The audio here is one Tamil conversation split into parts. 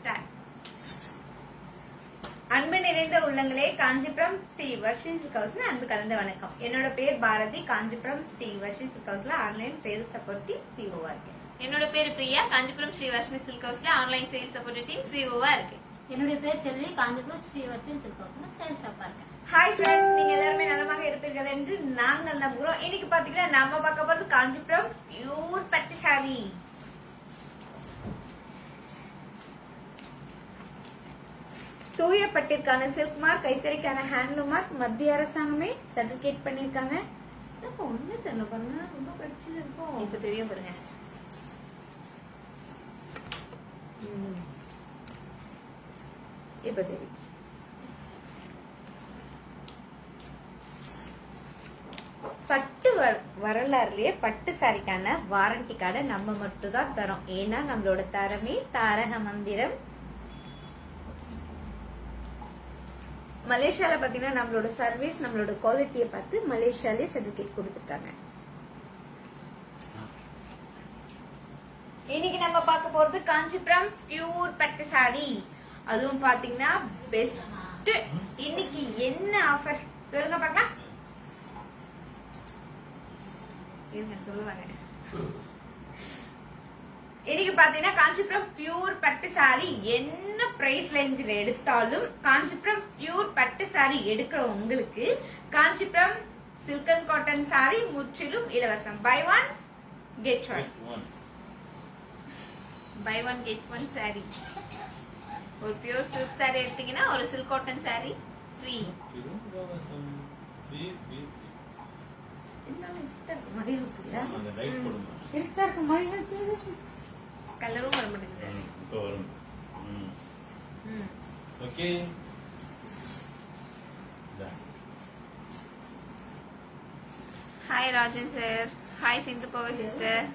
ஸ்டார்ட். அன்பு நிறைந்த உள்ளங்களே, காஞ்சிபுரம் ஸ்ரீ வர்ஷி சில்க் ஹவுஸ்ல அன்பு கலந்த வணக்கம். என்னோட பேர் பாரதி. காஞ்சிபுரம் ஸ்ரீ வர்ஷி சில்க் ஹவுஸ்ல ஆன்லைன் சேல்ஸ் சப்போர்ட் டீம் சிஓவா இருக்கேன். என்னோட பேர் பிரியா. காஞ்சிபுரம் ஸ்ரீ வர்ஷி சில்க் ஹவுஸ்ல ஆன்லைன் சேல்ஸ் சப்போர்ட் டீம் சிஓவா இருக்கேன். என்னுடைய பேர் செல்வி. காஞ்சிபுரம் ஸ்ரீ வர்ஷி சில்க் ஹவுஸ்ல சேல்ஸ் ஷாப்பா இருக்கேன். ஹாய் ஃப்ரெண்ட்ஸ், நீங்க எல்லாருமே நலமாக இருப்பீர்கள் என்று நாங்கள் நம்புகிறோம். இன்னைக்கு பாத்தீங்கன்னா நாம பார்க்க போறது காஞ்சிபுரம் பியூர் பட்டு சாரி. தூய பட்டிற்கான சில்க் மார்க், கைத்தறிக்கான ஹேண்ட்லூம் மார்க் மத்திய அரசாங்கமே சர்டிபிகேட் பண்ணிருக்காங்க. ஒண்ணு தெரியல பாருங்க, ரொம்ப படிச்சுல இருக்கும். இப்ப தெரியும் பாருங்க. இப்ப தெரியும். பட்டு வரலாறுலயே பட்டு சாரிக்கான வாரண்டி கார்டை நம்ம மட்டும் தான் தரோம். ஏன்னா நம்மளோட தரமே தாரக மந்திரம். மலேசியால பாத்தீங்கன்னா நம்மளோட சர்வீஸ், நம்மளோட குவாலிட்டியை பார்த்து மலேசியாலே சர்டிபிகேட் கொடுத்துருக்காங்க. இன்னைக்கு நம்ம பார்க்க போறது காஞ்சிபுரம் பியூர் பட்டு சாரி. அதுவும் பாத்தீங்கன்னா பெஸ்ட். இன்னைக்கு என்ன ஆஃபர் சொல்லுங்க பார்க்கலாம். சொல்லுவாங்க. இன்னைக்கு பாத்தீங்கன்னா காஞ்சிபுரம் பியூர் பட்டு சாரி என்ன பிரைஸ் ரேஞ்சில் எடுத்தாலும் காஞ்சிபுரம் பியூர் பட்டு சாரி எடுக்கிற உங்களுக்கு Kanchipuram silk and cotton sari முற்றிலும் இலவசம். Buy one get one. Buy one get one sari. ஒரு பியூர் சில்க் சாரி எடுத்தீங்கன்னா ஒரு சில்க் காட்டன் சாரி ஃப்ரீ. கலரும் வர மாட்டேங்குது. Hi Rajan sir. Hi Sindhu power sister.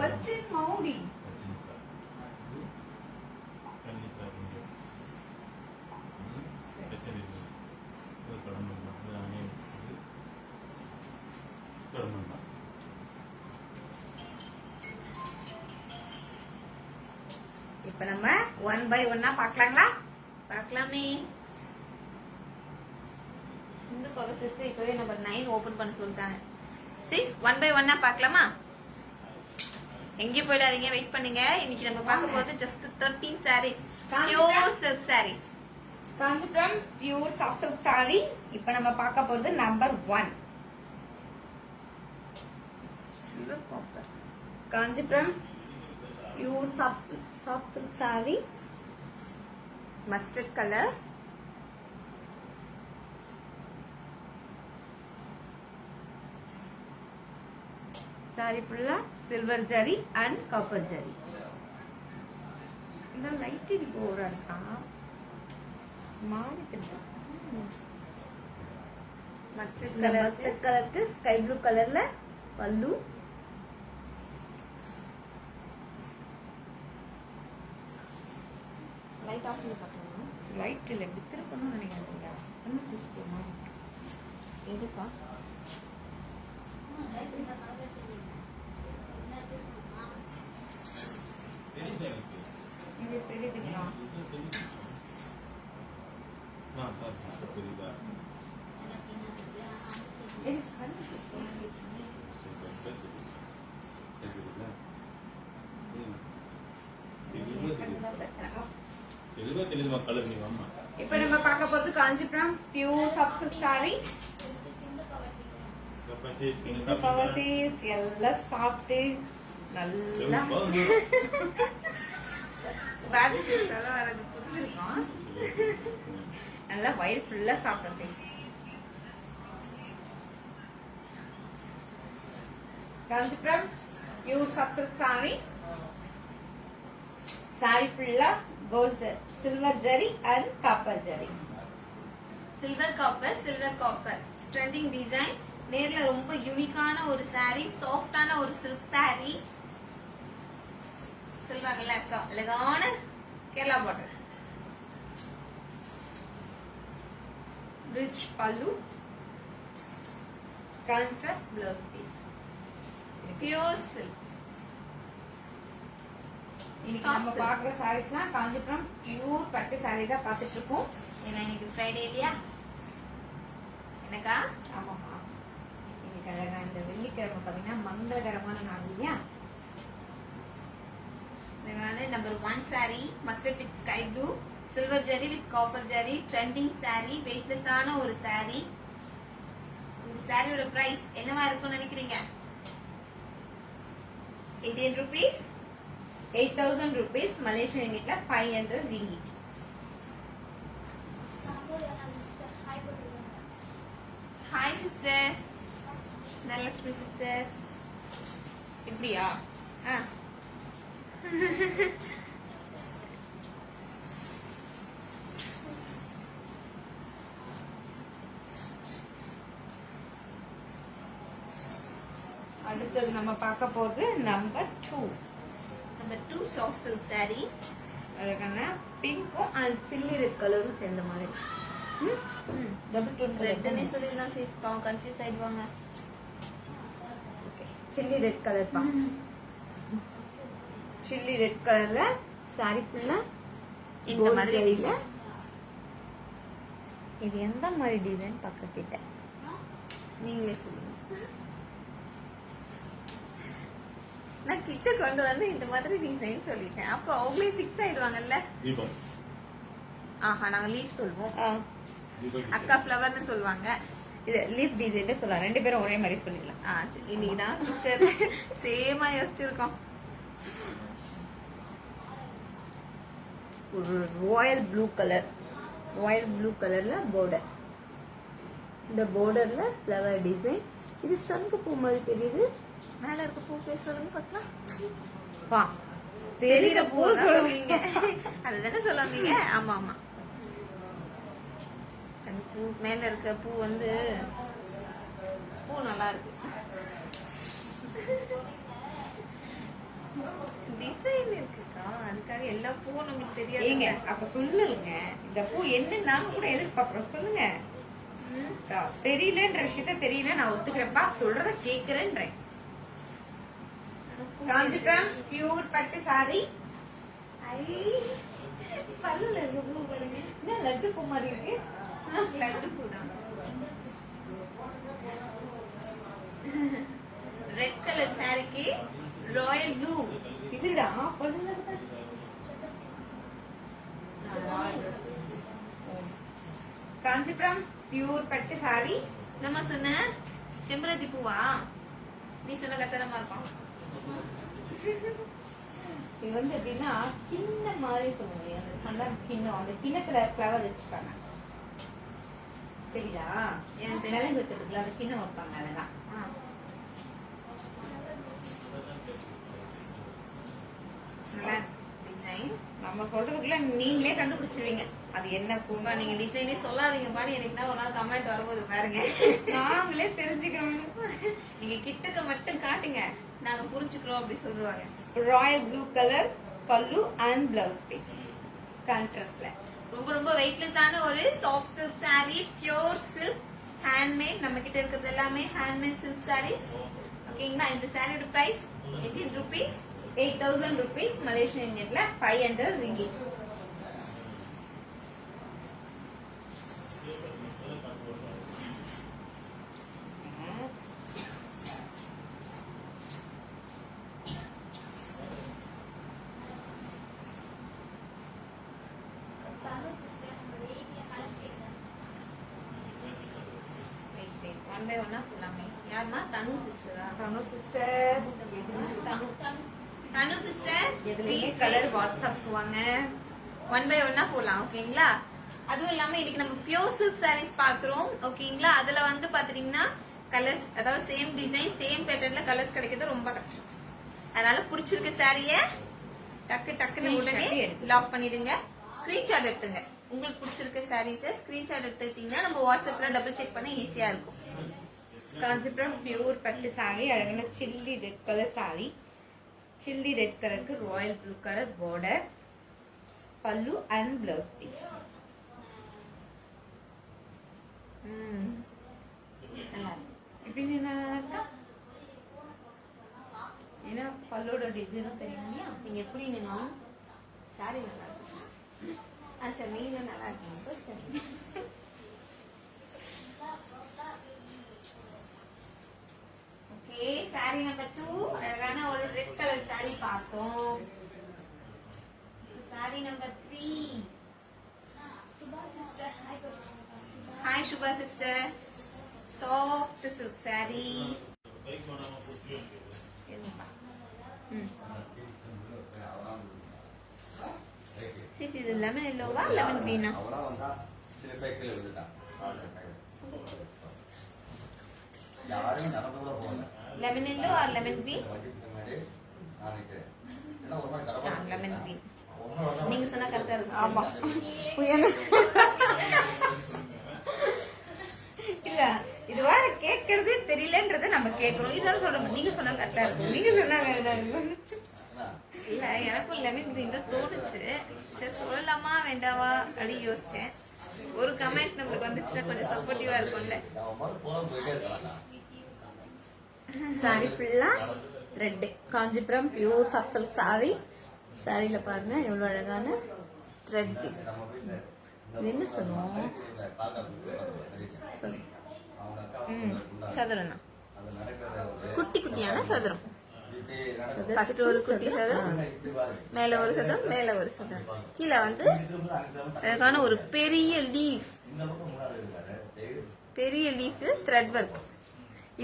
பச்சன் மௌடி இப்ப நம்ம ஒன் பை ஒன்னா பாக்கலாங்களா? பார்க்கலாமே. சிந்து பவர் சிஸ்டர் இப்பவே நம்பர் 9 ஓபன் பண்ண சொல்லிட்டாங்க. 6 ஒன் பை ஒன்னா பார்க்கலாமா? எங்கேயும் போயிடாதீங்க, வெயிட் பண்ணுங்க. இன்னைக்கு நம்ம பார்க்க போறது just 13 sarees, pure silk sarees. Kanchipuram pure soft silk saree. இப்ப நம்ம பார்க்க போறது number 1 Kanchipuram pure soft silk saree, mustard colour. Sorry ஃபுல்லா silver zari and copper zari. இந்த லைட் இது ஓவரா இருக்கா மாறிட்டு. மஸ்டர்ட் கலருக்கு ஸ்கை ப்ளூ கலர்ல பல்லு. லைட் ஆஃப் பண்ணி பார்க்கணும். லைட் இல்ல வித்திருக்கணும்னு நினைக்கிறீங்க. என்ன கூப்பிடுமா எதுக்கா? இது தெரியுதுங்களா? இப்ப நம்ம பார்க்க போறது Kanchipuram pure soft silk saree. எல்லாம் சாப்பிட்டு நல்லா நல்லா வயிறு ஃபுல்லா சாப்பிட்டோம். Kanchipuram pure soft silk sorry. Sorry ஃபுல்லா gold silver zari and copper zari. Silver copper trending design. நேர்ல ரொம்ப யூனிக்கான ஒரு saree, சாஃப்டான ஒரு சில்க் saree. சொல்வாங்கல்ல அழகான கேரளா பார்டர். ரிச் பல்லு, contrast blouse piece. Pure silk. இன்னைக்கு நம்ம பாக்குற சாரீஸ்லாம் காஞ்சிபுரம் பியூர் பட்டு சாரி தான் பார்த்துட்டு இருக்கோம். ஏன்னா இன்னைக்கு ஃப்ரைடே இல்லையா? என்னக்கா? ஆமாம்மா, இன்னைக்கு அழகா இந்த வெள்ளிக்கிழமை பாத்தீங்கன்னா மங்களகரமான நாள் இல்லையா? Number 1 saree mustard with sky blue silver zari with copper zari trending saree வெயிட்லெஸ்ஸான ஒரு saree. இந்த சாரியோட பிரைஸ் என்னவா இருக்கும்னு நினைக்கிறீங்க? 18 rupees. 8,000 rupees, Malaysian ringgit 500 ringgit. Hi sister, Dhanalakshmi sister. இப்படியா? அடுத்தது நம்ம பார்க்க போறது number 2. Number 2 soft silk saree. அழகான பிங்க்கும் அண்ட் சில்லி ரெட் கலரும் சேர்ந்த மாதிரி. டபுள் டோன் ரெட்னே சொல்லிருந்தா சிஸ் கன்ஃபியூஸ் ஆயிடுவாங்க. சில்லி ரெட் கலர் பா. சில்லி ரெட் கலர்ல சாரி ஃபுல்லா இந்த மாதிரி இல்ல. இது எந்த மாதிரி டிசைன் பக்கத்திட்ட நீங்களே சொல்லுங்க. நான் கிட்ட கொண்டு வந்து இந்த மாதிரி டிசைன் சொல்லிட்டேன். அப்ப அவங்களே ஃபிக்ஸ் ஆயிடுவாங்கல்ல. ஆஹா, நாங்க லீஃப் சொல்லுவோம், அக்கா ஃப்ளவர்னு சொல்லுவாங்க. இது லீஃப் டிசைன் சொல்லலாம். ரெண்டு பேரும் ஒரே மாதிரி சொல்லிடலாம். இன்னைக்குதான் சிஸ்டர் சேமா யோசிச்சிருக்கோம். ஒரு Royal blue colour, Royal blue கலர்ல border. இந்த borderல ஃப்ளவர் டிசைன். இது சங்கு பூ மாதிரி தெரியுது. மேல இருக்க பூ பேர் சொல்லுங்க பார்க்கலாம். பா, தெரியுற பூ சொல்லுவீங்க, அதுதானே சொல்லுவீங்க. ஆமா ஆமா, பூ மேல இருக்க பூ வந்து பூ நல்லா இருக்கு. டிசைன் இருக்குக்கா, அதுக்காக எல்லா பூவும் நமக்கு தெரியாது. ஏங்க அப்ப சொல்லுங்க, இந்த பூ என்ன நாங்க கூட எதிர்பார்க்கிறோம். சொல்லுங்க. தெரியலன்ற விஷயத்த தெரியல, நான் ஒத்துக்கிறேன்ப்பா. சொல்றத கேக்குறேன்றேன். காஞ்சிபுரம் பியூர் பட்டு சாரி. பல்லுல இருக்க பூ பாருங்க, என்ன லட்டு பூ மாதிரி இருக்கு. லட்டு பூ தான். ரெட் கலர் சாரிக்கு ராயல் ப்ளூ. இதுடா பல்லுல காஞ்சிபுரம் பியூர் பட்டு சாரி. நம்ம சொன்ன செம்பருத்தி பூவா? நீ சொன்ன கட்டணமா இருக்கும். இது வந்து எப்படின்னா கிண்ண மாதிரி சொல்லுவாங்க. அந்த மண்டபம் கிண்ணம், அந்த கிண்ணத்துல ஃபிளவர் வச்சுப்பாங்க. சரிதா? எனக்கு நிலம் வைக்கிறதுக்குள்ள அந்த கிண்ணம் வைப்பாங்க. அதெல்லாம் டிசைன் நம்ம சொல்றதுக்குள்ள நீங்களே கண்டுபிடிச்சிருவீங்க அது என்ன பூ. நீங்க டிசைனே சொல்லாதீங்க பாரு. எனக்கு ஒரு நாள் கமெண்ட் வரும்போது பாருங்க, நாங்களே தெரிஞ்சுக்கிறோம். நீங்க கிட்டக்க மட்டும் காட்டுங்க, நாங்க புரிஞ்சுக்கிறோம் அப்படி சொல்லுவாங்க. ராயல் ப்ளூ கலர் பல்லு அண்ட் பிளவுஸ் பீஸ் கான்ட்ராஸ்ட்ல. ரொம்ப ரொம்ப வெயிட்லெஸ்ஸான ஒரு soft silk sorry, pure silk, handmade. நம்ம கிட்ட இருக்கிறது எல்லாமே ஹேண்ட்மேட் சில்க் சாரீஸ். ஓகேங்களா? இந்த சாரியோட price 18 rupees. 8,000 rupees, Malaysian ringgit 500 ringgit. One by ஒன்னா போலாமே. யாருமா? தனு சிஸ்டரா? தனு சிஸ்டர், தனு சிஸ்டர் எதுலயே கலர் வாட்ஸ்அப் வாங்க. ஒன் பை ஒன்னா போலாம். ஓகேங்களா? அதுவும் இல்லாம இன்னைக்கு நம்ம பியூர் சில்க் சாரீஸ் பாக்குறோம். ஓகேங்களா? அதுல வந்து பாத்தீங்கன்னா கலர்ஸ், அதாவது சேம் டிசைன் சேம் பேட்டர்ன்ல கலர்ஸ் கிடைக்கிறது ரொம்ப கஷ்டம். அதனால பிடிச்சிருக்க சாரிய டக்கு டக்குன்னு உடனே லாக் பண்ணிடுங்க. ஸ்கிரீன்ஷாட் எடுத்துங்க. உங்களுக்கு பிடிச்சிருக்க சாரீஸை ஸ்கிரீன்ஷாட் எடுத்துக்கிட்டீங்கன்னா நம்ம வாட்ஸ்அப்ல டபுள் செக் பண்ண ஈஸியா இருக்கும். காஞ்சிபுரம் பியூர் பட்டு சாரி, அழகான chilli red colour sorry. Chilli red கலருக்கு ராயல் ப்ளூ கலர் border, பல்லு அண்ட் பிளவுஸ் பீஸ். நல்லா இருக்கு. இப்படின்னு என்ன இருக்கா? ஏன்னா பல்லோட டிசைனும் தெரியும் இல்லையா? நீங்க எப்படி நின்னோம் சாரி நல்லா இருக்கு. சரி நீங்க நல்லா இருக்கீங்க. ஓகே சாரி நம்பர் 2 அழகான ஒரு ரெட் கலர் சாரி பார்த்தோம். Saree number 3 hi Subha sister. Soft silk saree. Sis இது லெமன் எல்லோவா லெமன் கிரீனா? Lemon yellow or lemon green? Lemon green. நீங்க சொன்னா கரெக்டா இருக்கு. ஆமா. இல்ல இதுவா கேட்கறதே தெரியலன்றத நம்ம கேட்கறோம். இதால சொல்றோம். நீங்க சொன்னா கரெக்டா இருக்கும். நீங்க சொன்னா கரெக்டா இருக்கும். இல்ல எனக்கும் லெமன் கிரீன் தான் தோணுச்சு. சரி சொல்லலாமா வேண்டாவா அப்படி யோசிச்சேன். ஒரு கமெண்ட் நம்மளுக்கு வந்துச்சுன்னா கொஞ்சம் சப்போர்ட்டிவா இருக்கும்ல. சாரி ஃபுல்லா red Kanchipuram pure soft silk saree. சாரியில பாருங்க எவ்வளவு அழகான த்ரெட். இது என்ன சொல்லுவோம்? சதுரம் தான். குட்டி குட்டியான சதுரம். ஃபர்ஸ்ட் ஒரு குட்டி சதுரம், மேல ஒரு சதுரம், மேல ஒரு சதுரம், கீழே வந்து அழகான ஒரு பெரிய லீஃப். பெரிய லீஃப் த்ரெட் ஒர்க்.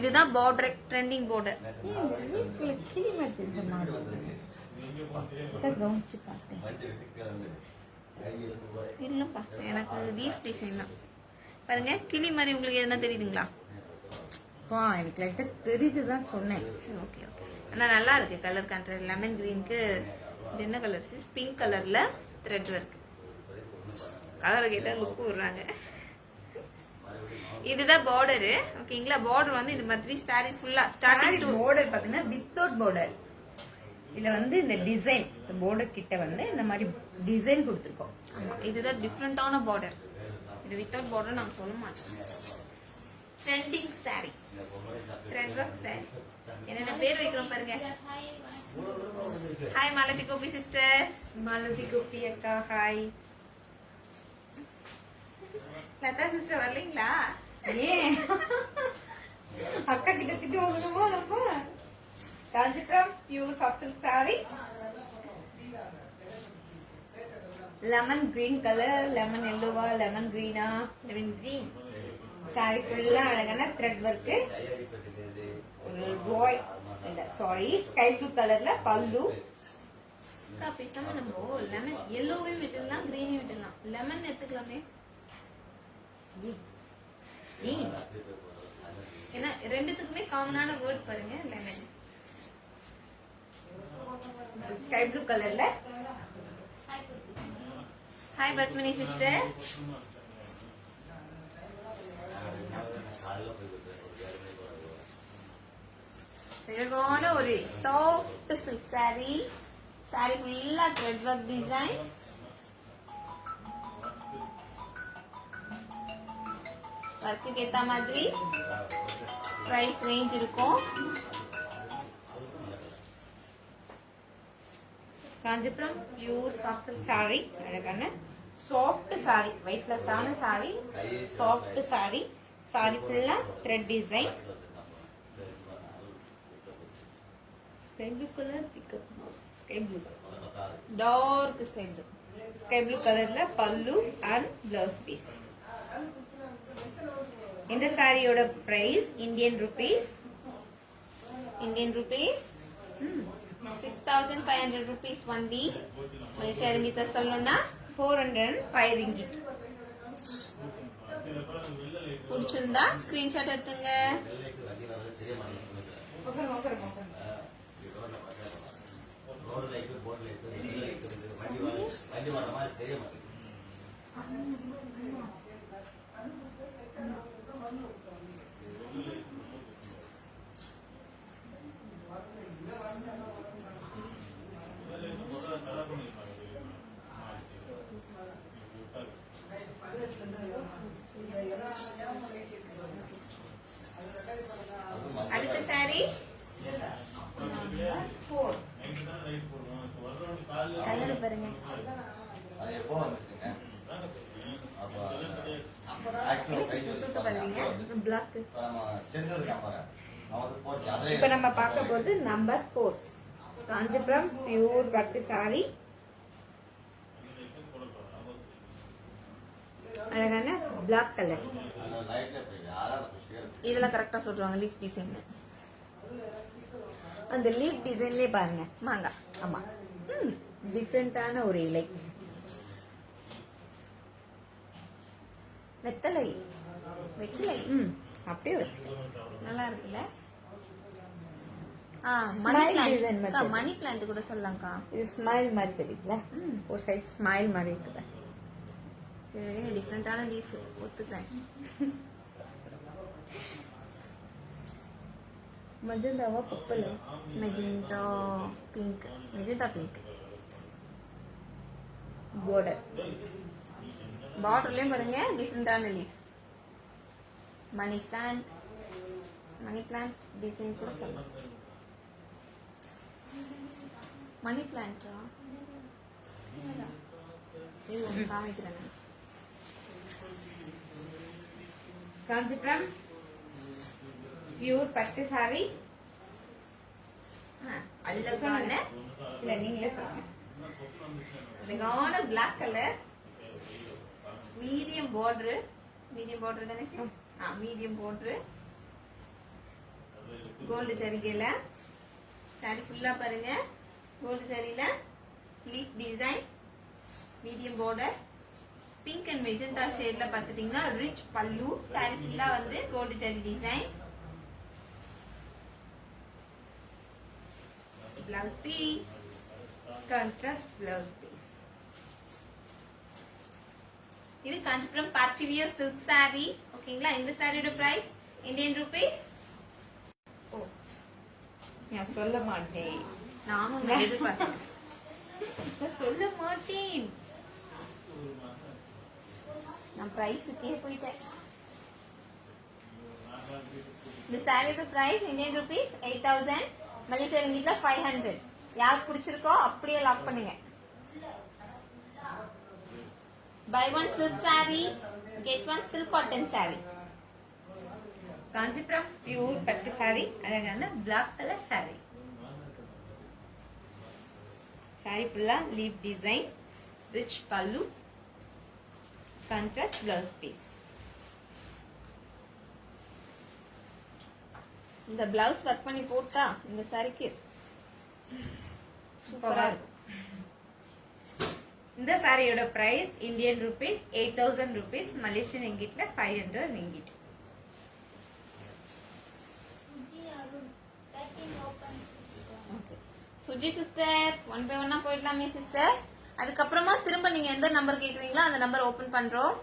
இதுதான் பார்டர், ட்ரெண்டிங் பார்டர். கிளி மாதிரி கவனிச்சு பார்த்தேன். இல்லப்பா எனக்கு லீஃப் டிசைன் தான். பாருங்க கிளி மாதிரி உங்களுக்கு எதுனா தெரியுதுங்களா? எனக்கு லைட்டா தெரியுதுதான் சொன்னேன். Okay okay. ஆனா நல்லா இருக்கு கலர் கான்ட்ராஸ்ட். லெமன் கிரீனுக்கு இது என்ன கலர்? பிங்க் கலர்ல த்ரெட் ஒர்க். கலர் கேட்டா லுக் விடுறாங்க. இதுதான் பார்டரு. ஓகேங்களா? பார்டர் வந்து இது மாதிரி சாரி ஃபுல்லா ஸ்டார்டிங் டு பார்டர் பாத்தீங்கன்னா வித்தவுட் பார்டர். இதுல வந்து இந்த டிசைன் பார்டர் கிட்ட வந்து இந்த மாதிரி டிசைன் கொடுத்துருக்கோம். இதுதான் டிஃப்ரெண்டான பார்டர். இது வித்தவுட் பார்டர் நாங்க சொல்ல மாட்டோம். Trending saree, thread work saree. என்னென்ன பேர் வைக்கிறோம் பாருங்க. Hi Malathi Gopi sister. மாலதி கோபி அக்கா ஹாய். லதா சிஸ்டர் வரலீங்களா? ஏன் அக்கா கிட்ட திட்டு வாங்கணுமா நம்ம? Kanchipuram pure soft silk saree. Lemon green colour. Lemon எல்லோவா லெமன் கிரீனா? Lemon green. சாரி ஃபுல்லா அழகான த்ரெட் ஒர்க். ராய் இல்ல சாரி ஸ்கை ப்ளூ கலர்ல பல்லு. பேசாம நம்ம லெமன் எல்லோவையும் விட்டுலாம், கிரீனையும் விட்டுலாம். லெமன் எடுத்துக்கலாமே. ஏன்னா ரெண்டுத்துக்குமே காமனான வேர்ட் பாருங்க லெமன். ஸ்கை ப்ளூ கலர்ல. Hi Padmini sister. அழகான ஒரு சாஃப்ட் சில்க் சாரி. சாரி ஃபுல்லா த்ரெட் ஒர்க் டிசைன். ஒர்க்குக்கு ஏத்த மாதிரி பிரைஸ் ரேஞ்ச் இருக்கும். Kanchipuram pure soft silk saree. அழகான சாஃப்ட் சாரி, வெயிட்லெஸ்ஸான சாரி, சாஃப்ட் சாரி. சாரி ஃபுல்லா thread design. Sky blue colour pickup. Sky blue dark sky blue. Sky blue கலர்ல பல்லு அண்ட் பிளவுஸ் பீஸ். இந்த சாரியோட price Indian rupees 6,500 rupees only. Malaysia ரிங்கிட்ட சொல்லணும்னா 405 ringgit. பிடிச்சிருந்தா ஸ்கிரீன்ஷாட் எடுத்துங்க. போன் வந்துச்சுங்க. அப்ப ஆக்சுவலா கை வச்சு பிளாக். இப்ப நம்ம சென்டர் கேமரா அவரு போட்டு அதே இப்ப நம்ம பார்க்க போறது நம்பர் 4 காஞ்சிபுரம் பியூர் பட்டு சாரி. அழகான பிளாக் கலர். லைட்ல போய் யாரா புஷ்கர் இதெல்லாம் கரெக்டா சொல்றாங்க லீஃப் டிசைன். அந்த லீப் டிசைன்லயே பாருங்க. மாங்காய். ஆமா, டிஃப்ரெண்டான ஒரு இலை. வெத்தலை, வெற்றிலை. அப்படியே வச்சுக்கலாம். நல்லா இருக்குல்ல? Smile design method. Money plant கூட சொல்லலாம்க்கா. இது ஸ்மைல் மாதிரி தெரியுதுல, ஒரு சைடு ஸ்மைல் மாதிரி இருக்குல்ல. சரி, டிஃப்ரெண்டான லீஃப் ஒத்துக்கிறேன். மஜந்தாவா purple, magenta pink, magenta pink. border. பார்டர்லயும் பாருங்க டிஃப்ரெண்டான leaf. Money plant, money plant design கூட சொல்லலாம். மணி பிளான்ட்டா இது ஒன்று காமிக்கிறேன். காஞ்சிபுரம் பியூர் பட்டு சாரி. அழகான இல்ல நீங்களே சொல்லுங்க. அழகான black colour, medium border. Medium border தானே sis? மீடியம் பார்டர், கோல்டு ஜரிகையில சாரி ஃபுல்லா பாருங்க. கோல்டு ஜரியில leaf design, medium border, pink and magenta ஷேட்ல பாத்துட்டீங்கன்னா ரிச் பல்லு. சாரி ஃபுல்லா வந்து gold zari design. Blouse piece, contrast blouse piece. இது Kanchipuram party wear silk saree. ஓகேங்களா? இந்த சாரியோட பிரைஸ் இந்தியன் ருபீஸ். நான் சொல்ல மாட்டேன். நானும் எதிர்பார்த்தேன். நான் சொல்ல மாட்டேன். நான் பிரைஸுக்கே போயிட்டேன். இந்த சாரியோட பிரைஸ் இந்தியன் ருபீஸ் 8000, மலேசியா ரிங்கிட்ல 500. யாருக்கு பிடிச்சிருக்கோ அப்படியே லாக் பண்ணுங்க. Buy one silk saree get one silk cotton saree. Kanchipuram pure பட்டு சாரி, அழகான பிளாக் கலர் சாரி. சாரி ஃபுல்லா லீப் டிசைன், ரிச் பல்லு, கான்ட்ராஸ்ட் பிளவுஸ் பீஸ். இந்த பிளவுஸ் ஒர்க் பண்ணி போட்டா இந்த சாரிக்கு சூப்பரா இருக்கும். இந்த சாரியோட price Indian rupees 8000 rupees, Malaysian ரிங்கிட்ல 500 ringgit. Suji sister, one by ஒன்னா போயிடலாமே சிஸ்டர். அதுக்கப்புறமா திரும்ப நீங்க எந்த நம்பர் கேக்குறீங்களோ அந்த நம்பர் ஓபன் பண்றோம்.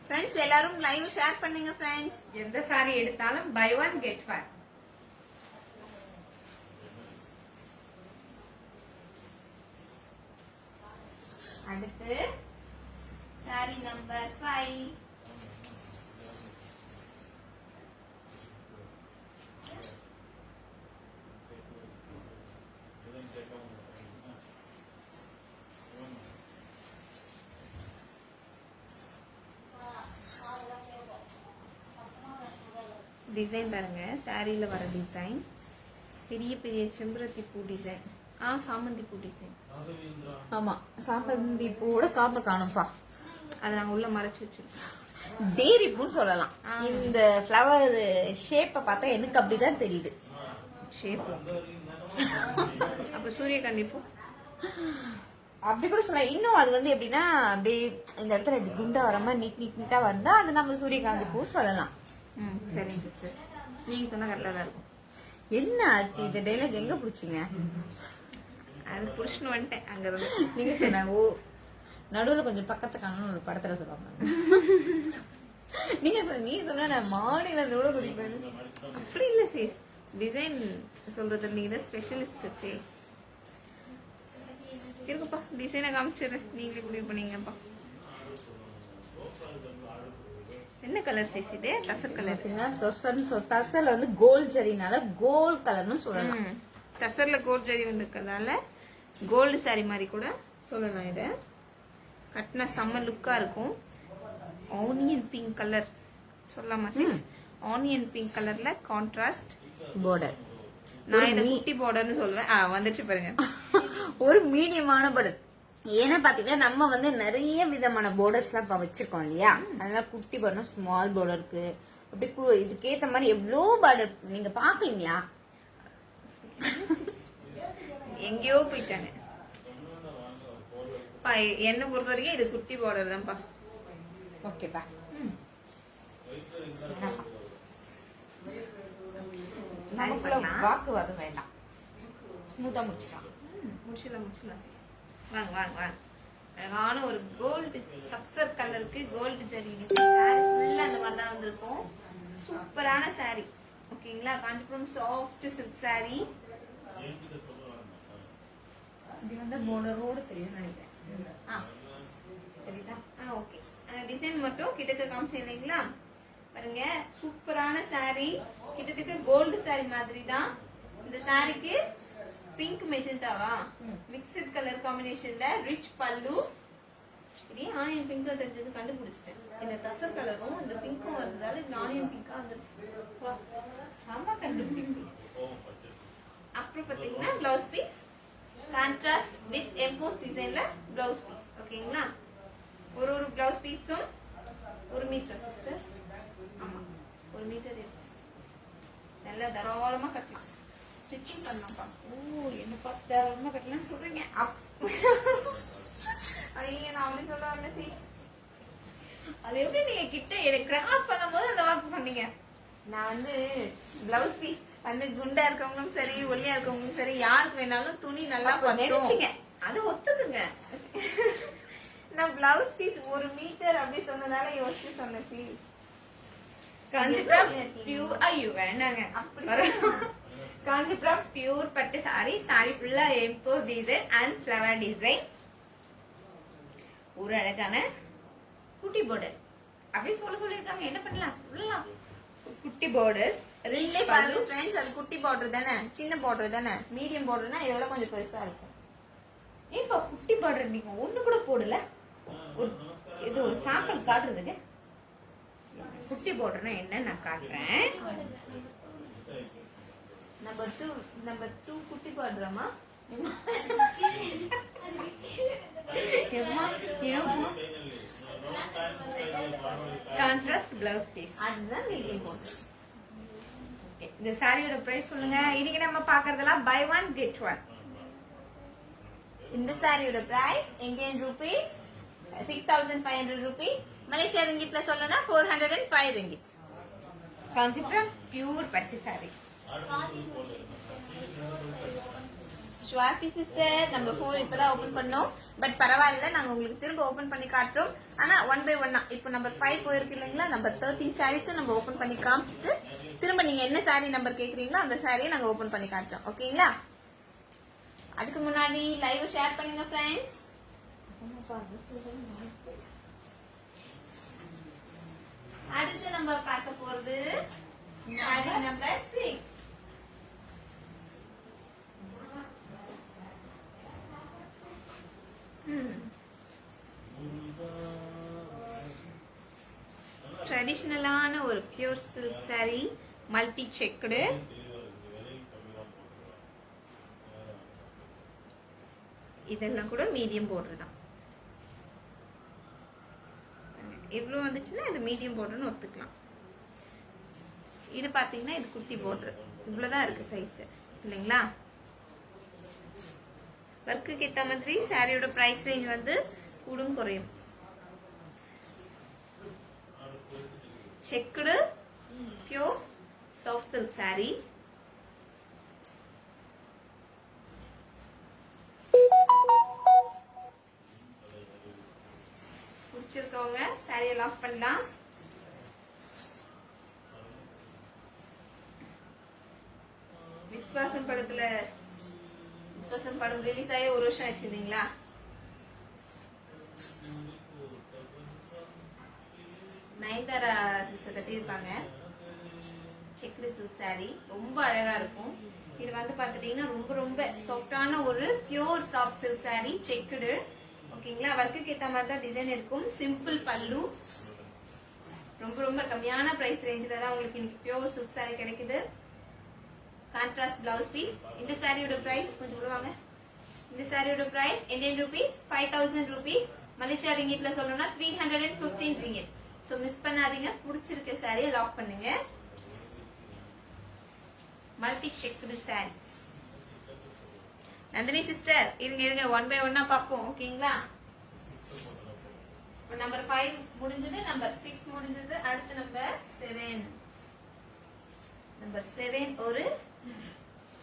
ஃப்ரெண்ட்ஸ் எல்லாரும் லைவ் ஷேர் பண்ணுங்க ஃப்ரெண்ட்ஸ். எந்த சாரி எடுத்தாலும் பை ஒன் கெட் ஒன். அடுத்து சாரி நம்பர் 5. டிசைன் பாருங்க, சாரியில வர டிசைன் பெரிய பெரிய செம்பருத்தி பூ டிசைன். சாமந்தி பூ டிசைன். ஆமா, சாம்பந்தி பூவோட காம்ப காணும்பா. அதை நாங்க உள்ள மறைச்சு வச்சிருக்கோம். டேரி பூன்னு சொல்லலாம். இந்த ஃப்ளவர் ஷேப்பை பார்த்தா எனக்கு அப்படிதான் தெரியுது. ஷேப் அப்ப சூரியகாந்தி பூ அப்படி கூட சொல்லலாம். இன்னும் அது வந்து எப்படின்னா அப்படியே இந்த இடத்துல இப்படி குண்டா வர மாதிரி நீட்டா வந்தா அது நம்ம சூரியகாந்தி பூ சொல்லலாம். சரிங்க சிஸ்டர், நீங்க சொன்னா கரெக்டா தான் இருக்கும். என்ன ஆச்சு இந்த டைலாக் எங்க புடிச்சீங்க? அது புருஷன் வந்துட்டேன் அங்க இருந்து. நீங்க சொன்னாங்க ஓ நடுவுல கொஞ்சம் பக்கத்து காணும் ஒரு படத்துல சொல்லுவாங்க. நீங்க சொன்ன நான் மாநிலத்தோட குதிப்பேன். அப்படி இல்ல சேஸ், டிசைன் சொல்றது நீங்க தான் ஸ்பெஷலிஸ்ட். இருக்குப்பா, டிசைனை காமிச்சிடுறேன், நீங்களே முடிவு பண்ணீங்கப்பா. என்ன கலர் சேஸ் இது? டசர் கலர். டசர்ல வந்து கோல்ட் ஜரினால கோல்ட் கலர்னு சொல்லலாம். டசர்ல கோல்ட் ஜரி வந்திருக்கிறதால கோல்டு saree மாதிரி கூட சொல்லலாம். இதை கட்டின செம்ம லுக்கா இருக்கும். ஆனியன் பிங்க் கலர் சொல்லலாமா sis? ஆனியன் பிங்க் கலர்ல கான்ட்ராஸ்ட் border. நான் இதை குட்டி பார்டர்னு சொல்லுவேன். வந்துச்சு பாருங்க. ஒரு மீடியமான border. ஏன்னா பாத்தீங்கன்னா நம்ம வந்து நிறைய விதமான பார்டர்ஸ் எல்லாம் இப்ப வச்சிருக்கோம் இல்லையா, அதனால குட்டி பார்டர், ஸ்மால் பார்டர் இருக்கு. அப்படி இதுக்கேத்த மாதிரி எவ்வளவு பார்டர் நீங்க பாக்கலீங்களா? எங்கேயோ போயிட்டாங்க. என்ன பொறுத்த வரைக்கும் இது குட்டி பார்டர் தான்ப்பா. ஓகேப்பா. நமக்குள்ள வாக்குவாதம் வேண்டாம், ஸ்மூத்தா முடிச்சுக்கலாம். முடிச்சிடலாம் sis. வாங்க வாங்க வாங்க. அழகான ஒரு கோல்டு ஸ்ட்ரக்சர் கலருக்கு கோல்டு ஜரி டிசைன் saree ஃபுல்லா அந்த மாதிரி தான் வந்திருக்கும். சூப்பரான saree. ஓகேங்களா? Kanchipuram soft silk saree. இது வந்து border-ஓட தெரியும் நினைக்கிறேன். சரிதா? ஓகே. டிசைன் மட்டும் கிட்டக்க காமிச்சேன் இல்லைங்களா? பாருங்க, சூப்பரான saree. கிட்டத்தட்ட கோல்டு saree மாதிரி தான். இந்த சாரிக்கு பிங்க் மெஜந்தாவா மிக்ஸ்ட் கலர் காம்பினேஷன்ல ரிச் பல்லு. இதே ஆனியன் பிங்க்ல தெரிஞ்சது கண்டுபிடிச்சிட்டேன். இந்த தசர் கலரும் இந்த பிங்க்கும் வந்ததால இந்த ஆனியன் பிங்கா வந்துருச்சு. செம்ம கண்டுபிடிப்பு. அப்புறம் பாத்தீங்கன்னா blouse piece contrast with emboss டிசைன்ல பிளவுஸ் பீஸ். ஓகேங்களா? ஒரு பிளவுஸ் பீஸும் 1 மீட்டர் சிஸ்டர். ஆமா, 1 மீட்டர் நல்லா தாராளமா கட்டலாம். ஸ்டிச்சிங் பண்ணலாம்ப்பா. என்ன பார்த்து தாராளமா கட்டலாம்னு சொல்றீங்க? ஐயா, நான் அப்படி சொல்ல வரல சி. அது எப்படி நீங்க கிட்ட எனக்கு கிராஸ் பண்ணும்போது அந்த வார்த்தை சொன்னீங்க? நான் வந்து பிளவுஸ் பீஸ் வந்து குண்டா இருக்கவங்களும் சரி ஒல்லியா இருக்கவங்களும் சரி யாருக்கு வேணாலும் துணி நல்லா நினைச்சீங்க, அது ஒத்துக்குங்க. நான் பிளவுஸ் பீஸ் 1 மீட்டர் அப்படி சொன்னதால யோசிச்சு சொன்னேன் சி. காஞ்சிபுரம் பியூர் ஐயோ வேணாங்க. காஞ்சிபுரம் பியூர் பட்டு சாரி. சாரி ஃபுல்லா EMBOSS design and flower design. ஒரு அழகான குட்டி பார்டர் அப்படி சொல்லிருக்காங்க. என்ன பண்ணலாம் சொல்லலாம். குட்டி பார்டர் நீங்களே பாருங்க ஃப்ரெண்ட்ஸ், அது குட்டி பார்டர் தானே, சின்ன பார்டர் தானே. மீடியம் பார்டர்னா இதோட கொஞ்சம் பெருசா இருக்கும். ஏப்பா குட்டி பார்டர் நீங்க ஒண்ணு கூட போடல? இது ஒரு சாம்பிள் காட்டுறதுக்கு. குட்டி பார்டர்னா என்ன நான் காட்டுறேன். நம்பர் 2 குட்டி பார்டராமா? Contrast blouse piece. அதுதான் மீடியம் பார்டர். இந்த சாரியோட பிரைஸ் சொல்லுங்க. இன்னைக்கு நம்ம பாக்குறதெல்லாம் பை 1 get 1. இந்த சாரியோட price Indian rupees 6500 rupees. Malaysia ரிங்கிட்ல சொல்லணும்னா 405 ரிங்கிட். காஞ்சிபுரம் பியூர் பட்டு சாரி. ஸ்வாதி சிஸ்டர் நம்பர் 4 இப்பதான் ஓபன் பண்ணோம். பட் பரவாயில்ல, நாங்க உங்களுக்கு திரும்ப ஓபன் பண்ணி காட்டுறோம். ஆனா 1 by 1 இப்போ நம்பர் 5 போயிருக்கு இல்லைங்களா? நம்பர் 13 சாரீஸ் நம்ம ஓபன் பண்ணி காமிச்சிட்டு திரும்ப நீங்க என்ன சாரி நம்பர் கேக்குறீங்களோ அந்த சாரியை நாங்க ஓபன் பண்ணி காட்டுறோம். ஓகேங்களா? அதுக்கு முன்னாடி லைவ் ஷேர் பண்ணுங்க ஃப்ரெண்ட்ஸ். அடுத்து நம்ம பார்க்க போறது சாரி நம்பர் 6. ட்ரெடிஷனலான ஒரு pure silk sorry, multi checked. இதெல்லாம் கூட மீடியம் பார்டர் தான். இவ்வளவு வந்துச்சுன்னா இது மீடியம் பார்டர்னு ஒத்துக்கலாம். இது பாத்தீங்கன்னா இது குட்டி பார்டர். இவ்வளவுதான் இருக்கு சைஸ் இல்லைங்களா? ஒர்க்குக்கு ஏத்த மாதிரி சாரியோட பிரைஸ் ரேஞ்ச் வந்து கூடும் குறையும். Checked pure soft silk saree. பிடிச்சிருக்கவங்க சாரியை லாக் பண்ணலாம். விஸ்வாசம் படம் ரிலீஸ் ஆகி 1 வருஷம் ஆச்சு இல்லைங்களா? நயன்தாரா சிஸ்டர் கட்டியிருப்பாங்க. செக்குடு சில்க் saree ரொம்ப அழகா இருக்கும். இது வந்து பாத்துட்டீங்கன்னா ரொம்ப ரொம்ப சாஃப்டான ஒரு pure soft silk saree checked. ஓகேங்களா, ஒர்க்குக்கு ஏத்த மாதிரி தான் டிசைன் இருக்கும். சிம்பிள் பல்லு. ரொம்ப ரொம்ப கம்மியான பிரைஸ் ரேஞ்சில தான் உங்களுக்கு இன்னைக்கு பியூர் சில்க் saree கிடைக்குது. Contrast blouse piece. இந்த சாரியோட பிரைஸ் கொஞ்சம் விடுவாங்க. இந்த சாரியோட price Indian rupees 5000 rupees. Malaysia ரிங்கிட்ல சொல்லணும்னா 315 ரிங்கிட். சோ மிஸ் பண்ணாதீங்க. பிடிச்சிருக்க சாரியை லாக் பண்ணுங்க. Multi checked sorry. Nandini sister இருங்க ஒன் பை ஒன்னா பார்ப்போம். ஓகேங்களா, நம்பர் 5 முடிஞ்சது, நம்பர் 6 முடிஞ்சது, அடுத்து நம்பர் 7. நம்பர் 7 ஒரு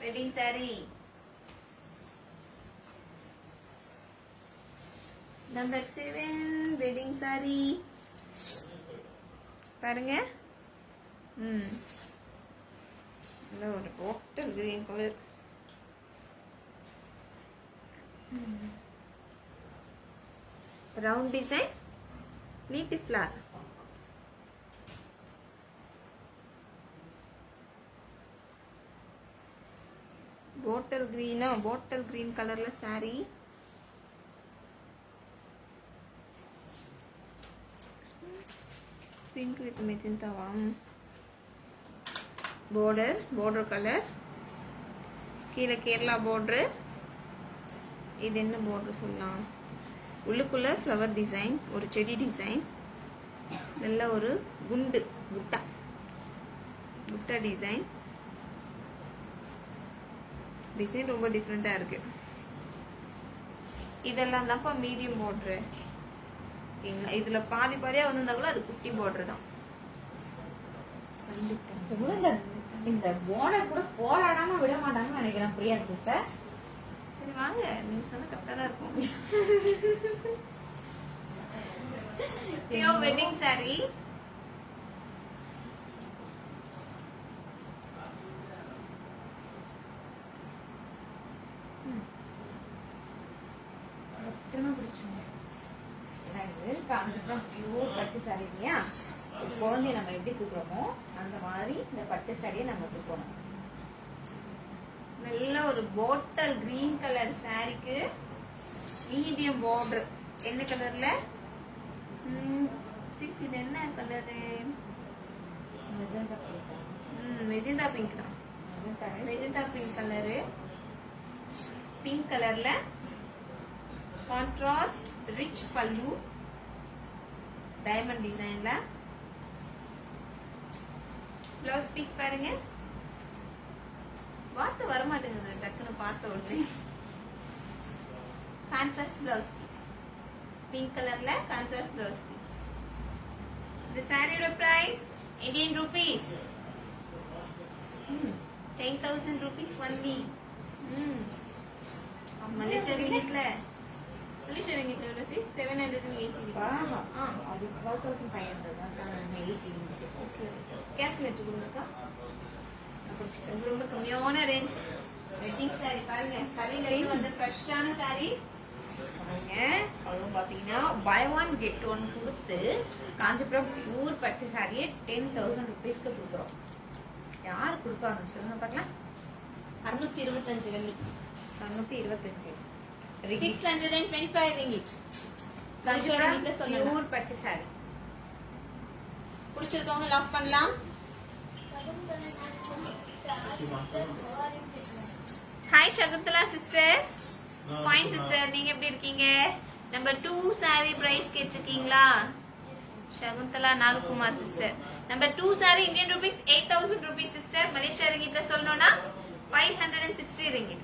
wedding saree. Number 7 wedding saree பாருங்க. ஒரு bottle green colour. Round design, நீட்டி ஃபிளார். பாட்டில் கிரீன் கலர்ல saree. பிங்க் வித் மெஜந்தாவா. border colour. கீழே கேரளா border. இது என்ன border சொல்லலாம், உள்ளுக்குள்ள ஃப்ளவர் டிசைன், ஒரு செடி டிசைன், நல்ல ஒரு குட்டா டிசைன். டிசைன் ரொம்ப டிஃப்ரெண்டா இருக்கு. இதெல்லாம் தான்ப்பா மீடியம் border. இதுல பாதியா வந்திருந்தா கூட அது குட்டி border தான். இந்த border கூட போராடாம விட மாட்டாங்கன்னு நினைக்கிறேன் பிரியா சிஸ்டர். சரி வாங்க, நீங்க சொன்ன கரெக்டா தான் இருக்கும். Pure wedding saree. திரும்ப பிடிச்சுங்க. காஞ்சிபுரம் பியூர் பட்டு சாரி இல்லையா, குழந்தைய நம்ம எப்படி தூக்குறோமோ அந்த மாதிரி இந்த பட்டு சாரியை நம்ம தூக்கணும். நல்ல ஒரு பாட்டில் கிரீன் கலர் சாரிக்கு மீடியம் border. என்ன கலர்ல? இது என்ன கலரு? மெஜந்தா பிங்க் தான். Magenta pink colour. பிங்க் கலர்ல கான்ட்ராஸ்ட் ரிச் பல்லு, டைமண்ட் டிசைன்ல. பிளவுஸ் பீஸ் பாருங்க. வார்த்தை வரமாட்டேங்குது டக்குன்னு பார்த்த உடனே. கான்ட்ராஸ்ட் பிளவுஸ் பீஸ், பிங்க் கலர்ல கான்ட்ராஸ்ட் பிளவுஸ் பீஸ். இந்த சாரியோட price Indian rupees 10,000 rupees only. Malaysia ரிங்கிட்ல எவ்வளவு sis? 780. அது 12,500 தான். 780. ஓகே, கால்குலேட்டர் கொடுங்கக்கா. ரொம்ப கம்மியான ரேஞ்ச் வெட்டிங் saree பாருங்க. கலையில இருந்து வந்த ஃப்ரெஷ்ஷான saree. அதுவும் பாத்தீங்கன்னா buy one get one கொடுத்து காஞ்சிபுரம் பியூர் பட்டு சாரியை 10,000 rupeesக்கு கொடுக்குறோம். யாரு கொடுப்பாங்க சொல்லுங்க பார்க்கலாம். 625 வெள்ளி. 625. 625 ringgit. காஞ்சிபுரம் பியூர் பட்டு சாரி. பிடிச்சிருக்கவங்க லாக் பண்ணலாம். Hi Shakuntala sister. Fine sister, நீங்க எப்படி இருக்கீங்க? நம்பர் 2 saree பிரைஸ் கேட்டிருக்கீங்களா? Shakuntala Nagakumar sister. Number 2 saree Indian rupees 8,000 rupees sister. Malaysia ரிங்கிட்ல சொல்லணும்னா 560 ringgit.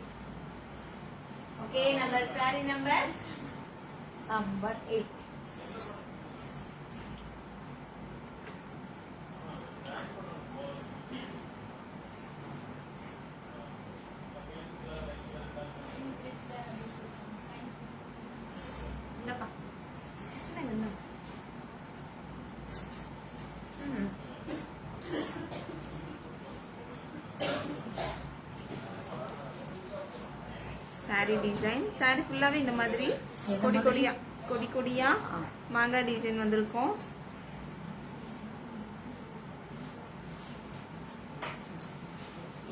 Okay, number saree number 8. என்னப்பா? saree design. saree ஃபுல்லாவே இந்த மாதிரி கொடி கொடியா மாங்காய் டிசைன் வந்திருக்கும்.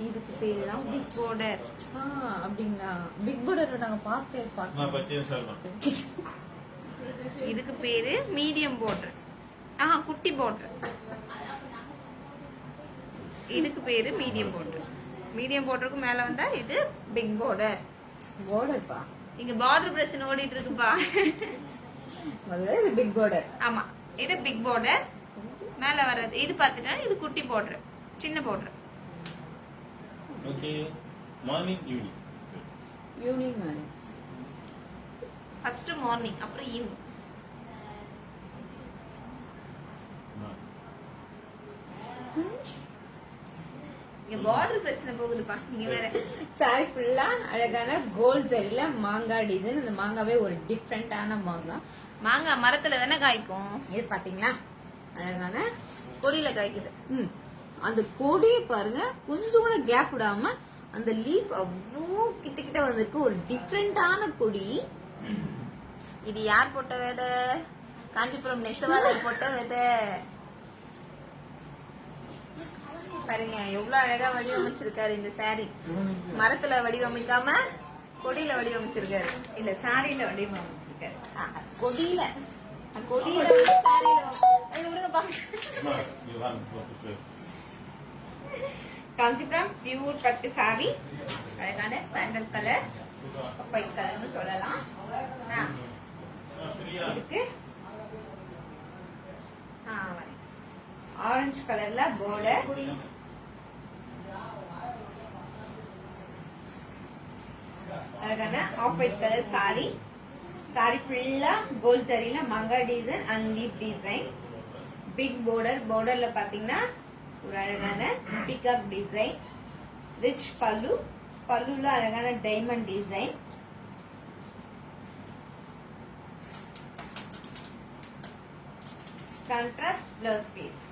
இதுக்கு பேரு தான் பிக் border. அப்படிங்களா? பிக் பார்டர் நாங்க நான் பச்சையும் சொல்றேன். இதுக்கு பேரு மீடியம் border. குட்டி border. இதுக்கு பேரு மீடியம் border. மீடியம் borderக்கு மேல வந்தா இது பிக் border. பார்டர்ப்பா. இங்க பார்டர் பிரச்சனை ஓடிட்டு இருக்குப்பா. முதல்ல இது பிக் பார்டர். ஆமா, இது பிக் border. மேல வர்றது இது பாத்துட்டா இது குட்டி border, சின்ன border. Okay, morning evening. Evening morning. First morning, அப்புறம் ஈவினிங். இங்க பார்டர் பிரச்சனை போகுதுப்பா. நீங்க வேற சாரி ஃபுல்லா அழகான கோல்ட் ஜரியில மாங்காய் டிசைன். அந்த மாங்காவே ஒரு டிஃப்ரெண்டான மாங்காய். மாங்காய் மரத்துல தானே காய்க்கும். இது பாத்தீங்களா அழகான கொடியில காய்க்குது. அந்த கொடியை பாருங்க, கொஞ்சம் கூட கேப் விடாம அந்த லீஃப் அவ்வளோ கிட்ட கிட்ட வந்திருக்கு. ஒரு டிஃப்ரெண்டான கொடி. இது யார் போட்ட விதை? காஞ்சிபுரம் நெசவாளர் போட்ட விதை. பாருங்க எவ்வளவு அழகா வடிவமைச்சிருக்காரு இந்த சாரி. மரத்துல வடிவமைக்காம கொடியில வடிவமைச்சிருக்காரு. இல்ல சாரியில வடிவமைச்சிருக்காரு. கொடியில கொடியில சாரியில. விடுங்கப்பா. காஞ்சிபுரம் பியூர் பட்டு சாரி, அழகான சாண்டல் கலர், ஒயிட் கலர்னு சொல்லலாம். இதுக்கு ஆரஞ்சு கலர்ல பார்டர், அழகான off white colour sorry. Sorry ஃபுல்லா கோல்ட் ஜரியில மங்கா design and leaf design. Big border. பார்டர்ல பாத்தீங்கன்னா ஒரு அழகான பிக்அப் டிசைன். ரிச் பல்லு. பல்லுல அழகான diamond design. Contrast blouse piece.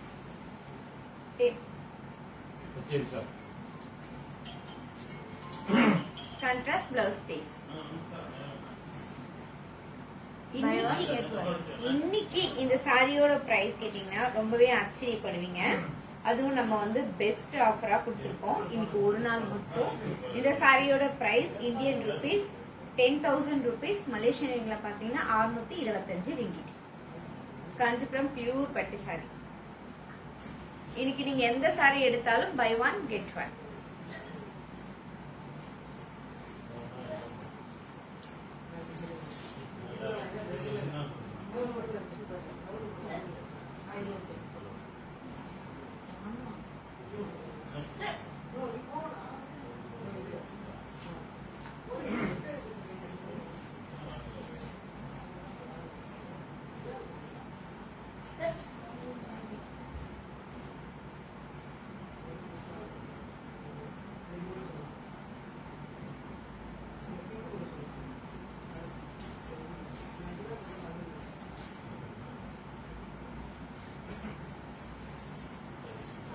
Contrast blouse piece. இன்னைக்கு இந்த சாரியோட பிரைஸ் கேட்டீங்கன்னா ரொம்பவே ஆச்சரியப்படுவீங்க. அதுவும் நம்ம வந்து பெஸ்ட் ஆஃபரா கொடுத்துருக்கோம் இன்னைக்கு ஒரு நாள் மட்டும். இந்த சாரியோட price Indian rupees 10,000 rupees. Malaysian ரிங்கில பாத்தீங்கன்னா 625 ரிங்கிட். காஞ்சிபுரம் பியூர் பட்டு சாரி. இன்னைக்கு நீங்க எந்த சாரி எடுத்தாலும் பை ஒன் கெட் ஒன்.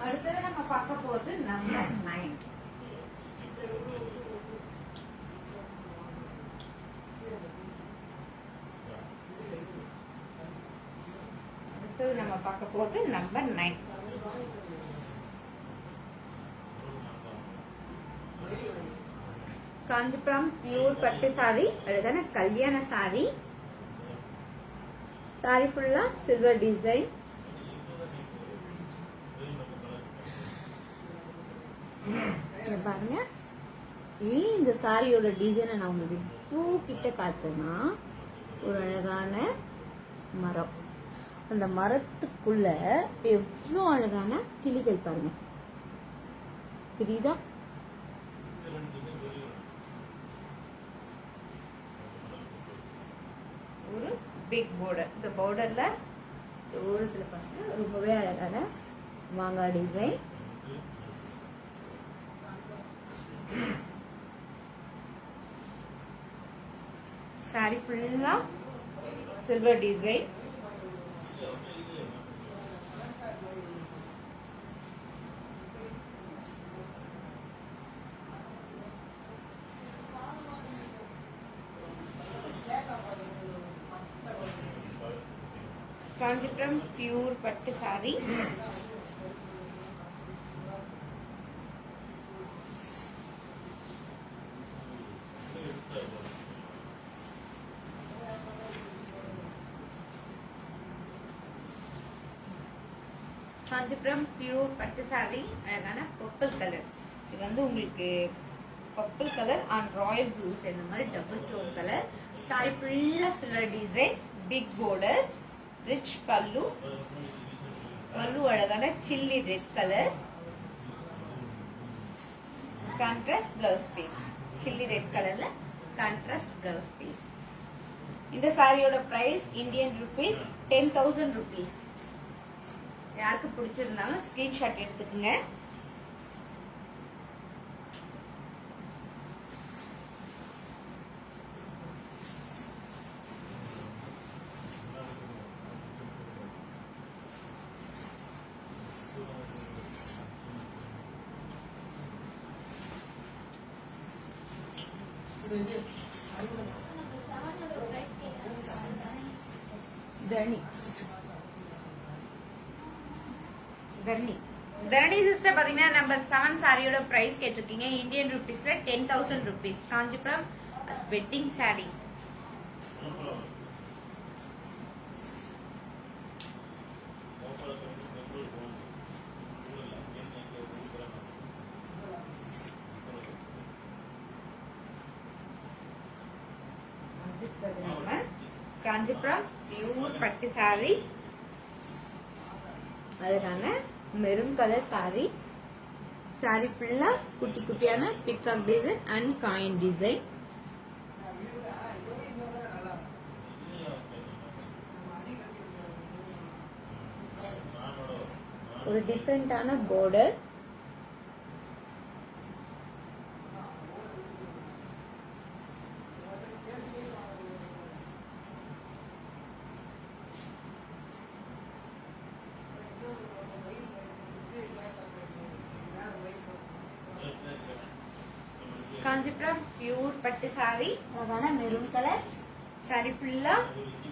அடுத்தது நம்ம பார்க்க போறது நம்பர் 9. அடுத்தது நம்ம பார்க்க போறது நம்பர் 9. காஞ்சிபுரம் பியூர் பட்டு சாரி, அழகான கல்யாண சாரி. சாரி ஃபுல்லா சில்வர் டிசைன். பாருங்க, இந்த சாரியோட டிசைனை நான் உங்களுக்கு கிட்ட காட்டுறேன்னா, ஒரு அழகான மரம். அந்த மரத்துக்குள்ள எவ்வளவு அழகான கிளிகள் பாருங்க, தெரியுதா? ஒரு பிக் பார்டர். இந்த பார்டர்ல ஓரத்துல பாருங்க ரொம்பவே அழகான மாங்காய் டிசைன். சாரி ஃபுல்லா சில்வர் டிசைன். காஞ்சிபுரம் பியூர் பட்டு சாரி. காஞ்சிபுரம் பியூர் பட்டு சாரி அழகான பர்பிள் கலர். இது வந்து உங்களுக்கு purple colour and royal blue இந்த மாதிரி டபுள் டோன் கலர். சாரி ஃபுல்லா silver design, big border, rich பல்லு. பல்லு அழகான chilli red colour. Contrast blouse piece, chilli red கலர்ல கான்ட்ராஸ்ட் பிளவுஸ் பீஸ். இந்த சாரியோட பிரைஸ் இந்தியன் ருபீஸ் 10,000 rupees. யாருக்கு பிடிச்சிருந்தாலும் ஸ்கிரீன்ஷாட் எடுத்துக்கோங்க. தரணி சிஸ்டர் பாத்தீங்கன்னா நம்பர் 7 சாரியோட பிரைஸ் கேட்டிருக்கீங்க. இந்தியன் ருபீஸ்ல 10,000 rupees. Kanchipuram wedding sari. Kanchipuram pure பட்டு சாரி அழகான மெரூன் கலர் சாரி. சாரி ஃபுல்லா குட்டி குட்டியான peacock design and coin design. ஒரு டிஃபரெண்டான border. காஞ்சிபுரம் பியூர் பட்டு சாரி அழகான மெரூன் கலர். சாரி ஃபுல்லா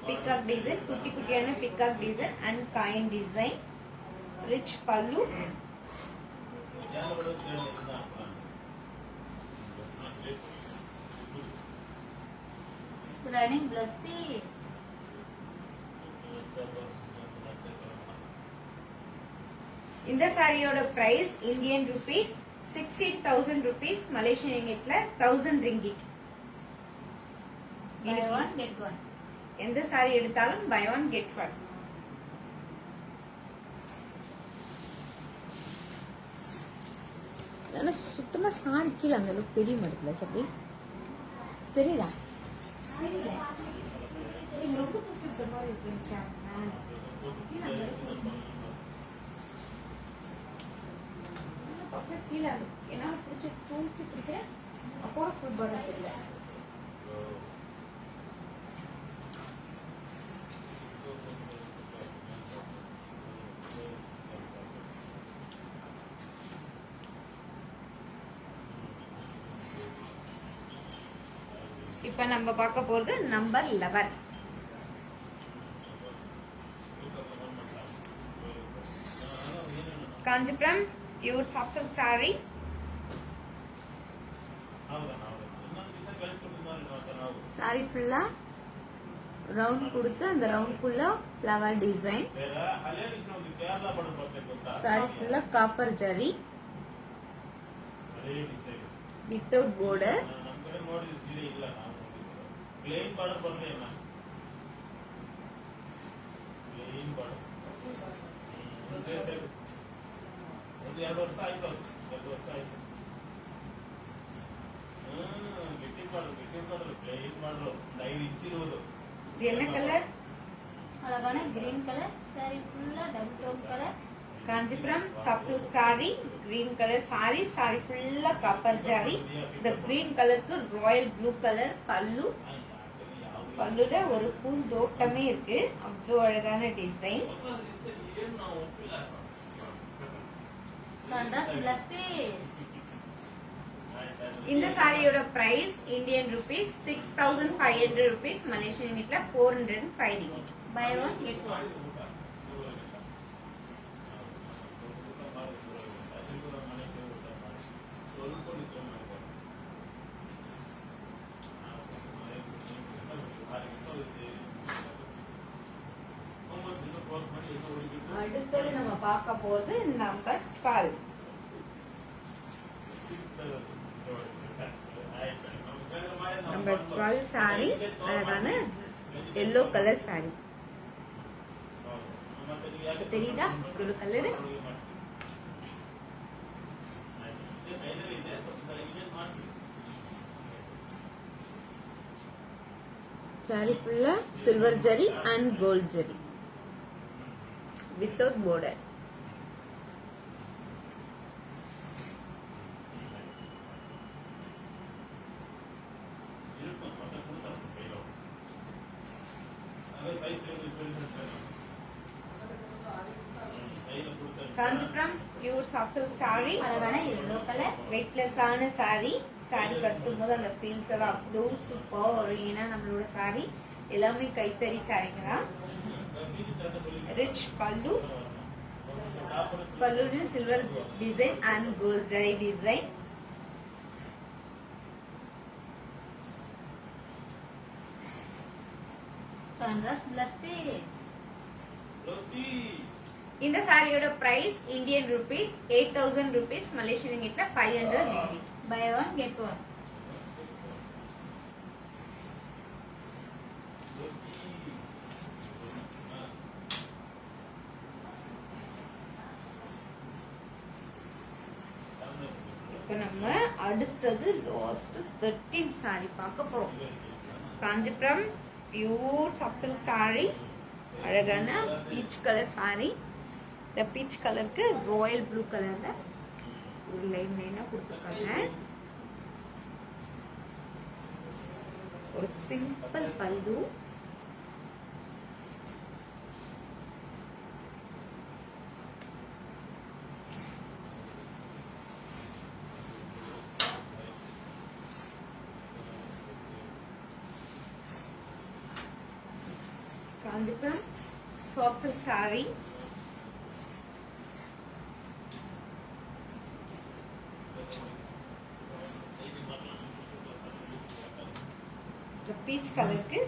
பிகாக் டிசைன், குட்டி குட்டியான peacock design and coin design. Rich pallu. Running blouse piece. இந்த சாரியோட price Indian rupees 16,000 rupees. Malaysian ரிங்கிட்ல 1000 ringgit. Buy one get one. எந்த சாரி எடுத்தாலும் பை ஒன் கெட் ஒன். சுத்தமா சாரி கீழே அந்த அளவுக்கு தெரிய மாட்டேங்குது. சப்பி தெரியுதா? ரொம்ப தூக்கிட்ட மாதிரி இருக்கு. கீழே ஏன்னா பிடிச்சி தூக்கி பிடிக்கிறேன். அப்போ ஃபுல் பாடம் தெரியல. இப்ப நம்ம பார்க்க போறது number 11. Kanchipuram pure soft silk sorry. Sorry ஃபுல்லா ரவுண்ட் கொடுத்து அந்த ரவுண்ட்குள்ள ஃப்ளவர் டிசைன். சாரி ஃபுல்லா காப்பர் ஜரி வித்தவுட் border. இது என்ன கலர்? அழகான கிரீன் கலர். சாரி ஃபுல்லா double tone colour. Kanchipuram soft silk sari, green colour sorry. Sorry ஃபுல்லா காப்பர் ஜரி. இந்த கிரீன் கலருக்கு ராயல் ப்ளூ கலர் பல்லு. பல்லுல ஒரு பூந்தோட்டமே இருக்கு. அவ்வளோ அழகான டிசைன். Contrast blouse piece. இந்த சாரியோட price Indian rupees 6,500 rupees. Malaysian ரிங்கிட்ல 405 ringgit. Buy one get one. அடுத்தது நம்ம பார்க்க போறது நம்பர் 12. நம்பர் 12 சாரி அழகான எல்லோ கலர் சாரி. தெரியுதா ஒரு கலரு? சாரி ஃபுல்லா silver zari and gold zari without border. Kanchipuram pure soft silk saree, அழகான எல்லோ கலர். வெயிட்லெஸ் ஆன சாரி. சாரி கட்டும் போது அந்த ஃபீல்ஸ் எல்லாம் அவ்வளோ சூப்பர். ஏன்னா நம்மளோட சாரி எல்லாமே கைத்தறி சாரிங்க தான். ரிச் பல்லு, pallu silver design and gold zari design. Contrast blouse piece. இந்த சாரியோட price Indian rupees 8000 rupees, Malaysian ரிங்கிட்ல 500 ringgit. Buy one get one. இப்ப நம்ம அடுத்தது லாஸ்ட் 13 சாரி பார்க்க போறோம். Kanchipuram pure soft silk saree, அழகான பீச் கலர் சாரி. இந்த பீச் கலருக்கு ராயல் ப்ளூ கலர்ல ஒரு லைன் லைனா கொடுத்துருக்காங்க. ஒரு simple pallu, Kanchipuram soft silk saree. Peach கலருக்கு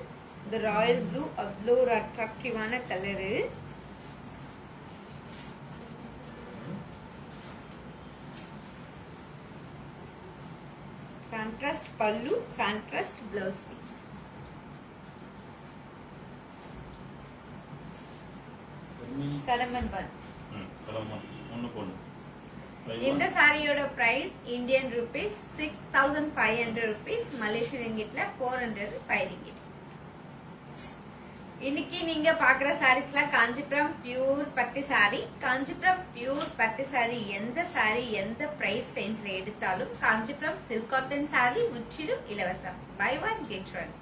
இந்த ராயல் ப்ளூ அவ்வளோ ஒரு அட்ராக்டிவான கலரு. கான்ட்ராஸ்ட் பல்லு, கான்ட்ராஸ்ட் பிளவுஸ் பீஸ். கடம்பன் பன். இந்த சாரியோட price Indian rupees 6500 rupees, Malaysian ரிங்கிட்ல 405 ringgit. இன்னைக்கு நீங்க பாக்குற சாரீஸ்லாம் காஞ்சிபுரம் பியூர் பட்டு சாரி. காஞ்சிபுரம் பியூர் பட்டு சாரி எந்த சாரி எந்த பிரைஸ் ரேஞ்ச்ல எடுத்தாலும் காஞ்சிபுரம் சில்க் காட்டன் சாரி முற்றிலும் இலவசம். Buy one get one.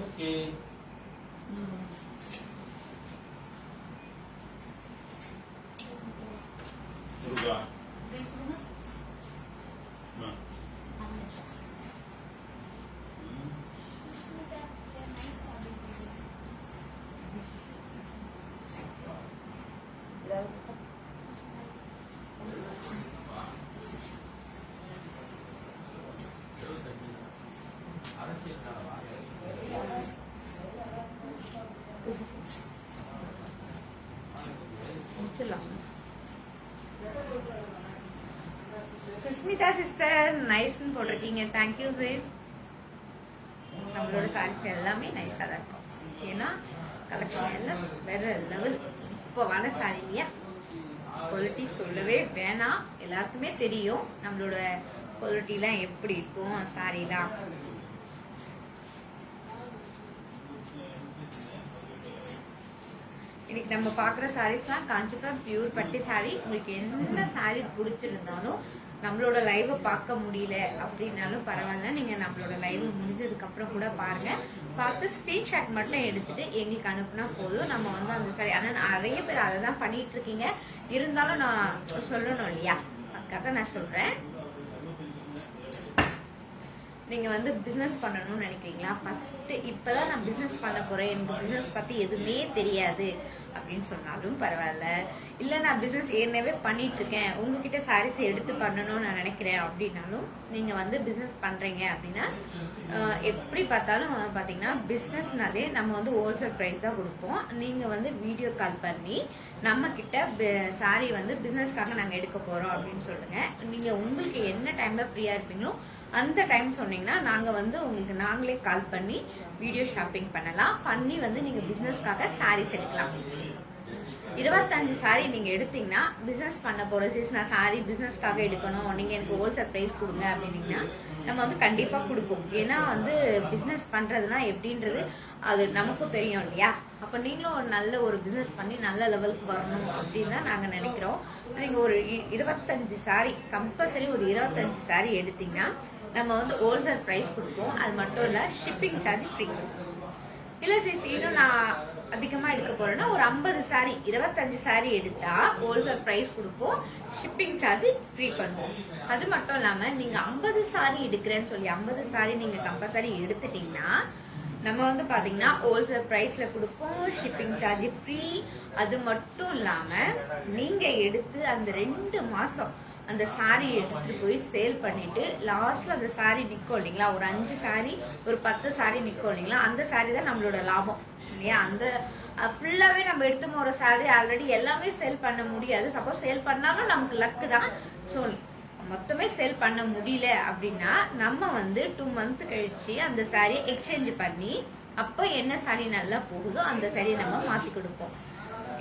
Okay. Durga. Sushmita sister நைஸ்ன்னு போட்டிருக்கீங்க. Thank you sis. நம்மளோட சாரீஸ் எல்லாமே நைஸா தான் இருக்கும். ஏன்னா கலெக்ஷன் எல்லாம் வேற லெவல் சூப்பரான சாரி இல்லையா? குவாலிட்டி சொல்லவே வேணாம், எல்லாருக்குமே தெரியும் நம்மளோட குவாலிட்டிலாம் எப்படி இருக்கும் சாரிலாம். இன்னைக்கு நம்ம பாக்குற சாரீஸ்லாம் காஞ்சிபுரம் பியூர் பட்டு சாரி. உங்களுக்கு எந்த சாரி பிடிச்சிருந்தாலும் நம்மளோட லைவ் பார்க்க முடியல அப்படின்னாலும் பரவாயில்ல, நீங்க நம்மளோட லைவ் முடிஞ்சதுக்கு அப்புறம் கூட பாருங்க. பார்த்து ஸ்கிரீன்ஷாட் மட்டும் எடுத்துட்டு எங்களுக்கு அனுப்புனா போதும். நம்ம வந்து அந்த சாரி, ஆனா நிறைய பேர் அதை தான் பண்ணிட்டு இருக்கீங்க. இருந்தாலும் நான் சொல்லணும் இல்லையா, அதுக்காக நான் சொல்றேன். நீங்க வந்து பிசினஸ் பண்ணணும்னு நினைக்கிறீங்களா? ஃபர்ஸ்ட் இப்பதான் நான் பிசினஸ் பண்ண போறேன், எனக்கு பிசினஸ் பத்தி எதுவுமே தெரியாது அப்படின்னு சொன்னாலும் பரவாயில்ல. இல்ல நான் பிசினஸ் ஏற்கனவே பண்ணிட்டு இருக்கேன், உங்ககிட்ட சாரீஸ் எடுத்து பண்ணணும்னு நான் நினைக்கிறேன் அப்படின்னாலும் நீங்க வந்து பிசினஸ் பண்றீங்க அப்படின்னா எப்படி பார்த்தாலும் பாத்தீங்கன்னா பிசினஸ்னாலே நம்ம வந்து ஹோல்சேல் பிரைஸ் தான் கொடுப்போம். நீங்க வந்து வீடியோ கால் பண்ணி நம்ம கிட்ட சாரி வந்து பிசினஸ்க்காக நாங்க எடுக்க போறோம் அப்படின்னு சொல்லுங்க. நீங்க உங்களுக்கு என்ன டைம்ல ஃப்ரீயா இருப்பீங்களோ அந்த டைம் சொன்னீங்கன்னா நாங்க வந்து உங்களுக்கு நாங்களே கால் பண்ணி வீடியோ ஷாப்பிங் பண்ணலாம். பண்ணி வந்து நீங்க பிசினஸ்க்காக சாரீஸ் எடுக்கலாம். 25 சாரி நீங்க எடுத்தீங்கன்னா பிசினஸ் பண்ண போற நான் சாரி பிசினஸ்க்காக எடுக்கணும், நீங்க எனக்கு ஹோல்சேல் பிரைஸ் கொடுங்க அப்படின்னீங்கன்னா நம்ம வந்து கண்டிப்பா கொடுப்போம். ஏன்னா வந்து பிசினஸ் பண்றதுனா எப்படின்றது அது நமக்கும் தெரியும் இல்லையா? அப்ப நீங்களும் ஒரு நல்ல ஒரு பிசினஸ் பண்ணி நல்ல லெவலுக்கு வரணும் அப்படின்னு தான் நாங்க நினைக்கிறோம். நீங்க ஒரு 25 சாரி கம்பல்சரி ஒரு 25 சாரி எடுத்தீங்கன்னா நம்ம வந்து ஹோல்சேல் பிரைஸ் கொடுப்போம். அது மட்டும் இல்ல ஷிப்பிங் சார்ஜ் ஃப்ரீ. இல்ல சிஸ் இன்னும் நான் அதிகமா எடுக்க போறேன்னா ஒரு 50 சாரி 25 சாரி எடுத்தா ஹோல்சேல் பிரைஸ் கொடுப்போம், ஷிப்பிங் சார்ஜ் ஃப்ரீ பண்ணுவோம். அது மட்டும் இல்லாம நீங்க 50 சாரி எடுக்கிறேன்னு சொல்லி 50 சாரி நீங்க கம்பல்சரி எடுத்துட்டீங்கன்னா நம்ம வந்து பாத்தீங்கன்னா ஹோல்சேல் பிரைஸ்ல கொடுப்போம், ஷிப்பிங் சார்ஜ் ஃப்ரீ. அது மட்டும் இல்லாம நீங்க எடுத்து அந்த 2 மாசம் அந்த சாரி எடுத்துட்டு போய் சேல் பண்ணிட்டு லாஸ்ட்ல அந்த சாரி நிக்கும் இல்லைங்களா? ஒரு 5 சாரி ஒரு 10 சாரி நிக்கும் இல்லைங்களா? அந்த சாரி தான் நம்மளோட லாபம் இல்லையா? அந்த ஃபுல்லாவே நம்ம எடுத்து போற சாரி ஆல்ரெடி எல்லாமே சேல் பண்ண முடியாது. சப்போஸ் சேல் பண்ணாலும் நமக்கு லக்கு தான். ஸோ மொத்தமே சேல் பண்ண முடியல அப்படின்னா நம்ம வந்து 2 மந்த் கழிச்சு அந்த சாரியை எக்ஸ்சேஞ்ச் பண்ணி அப்போ என்ன சாரி நல்லா போகுதோ அந்த சாரியை நம்ம மாத்தி கொடுப்போம்.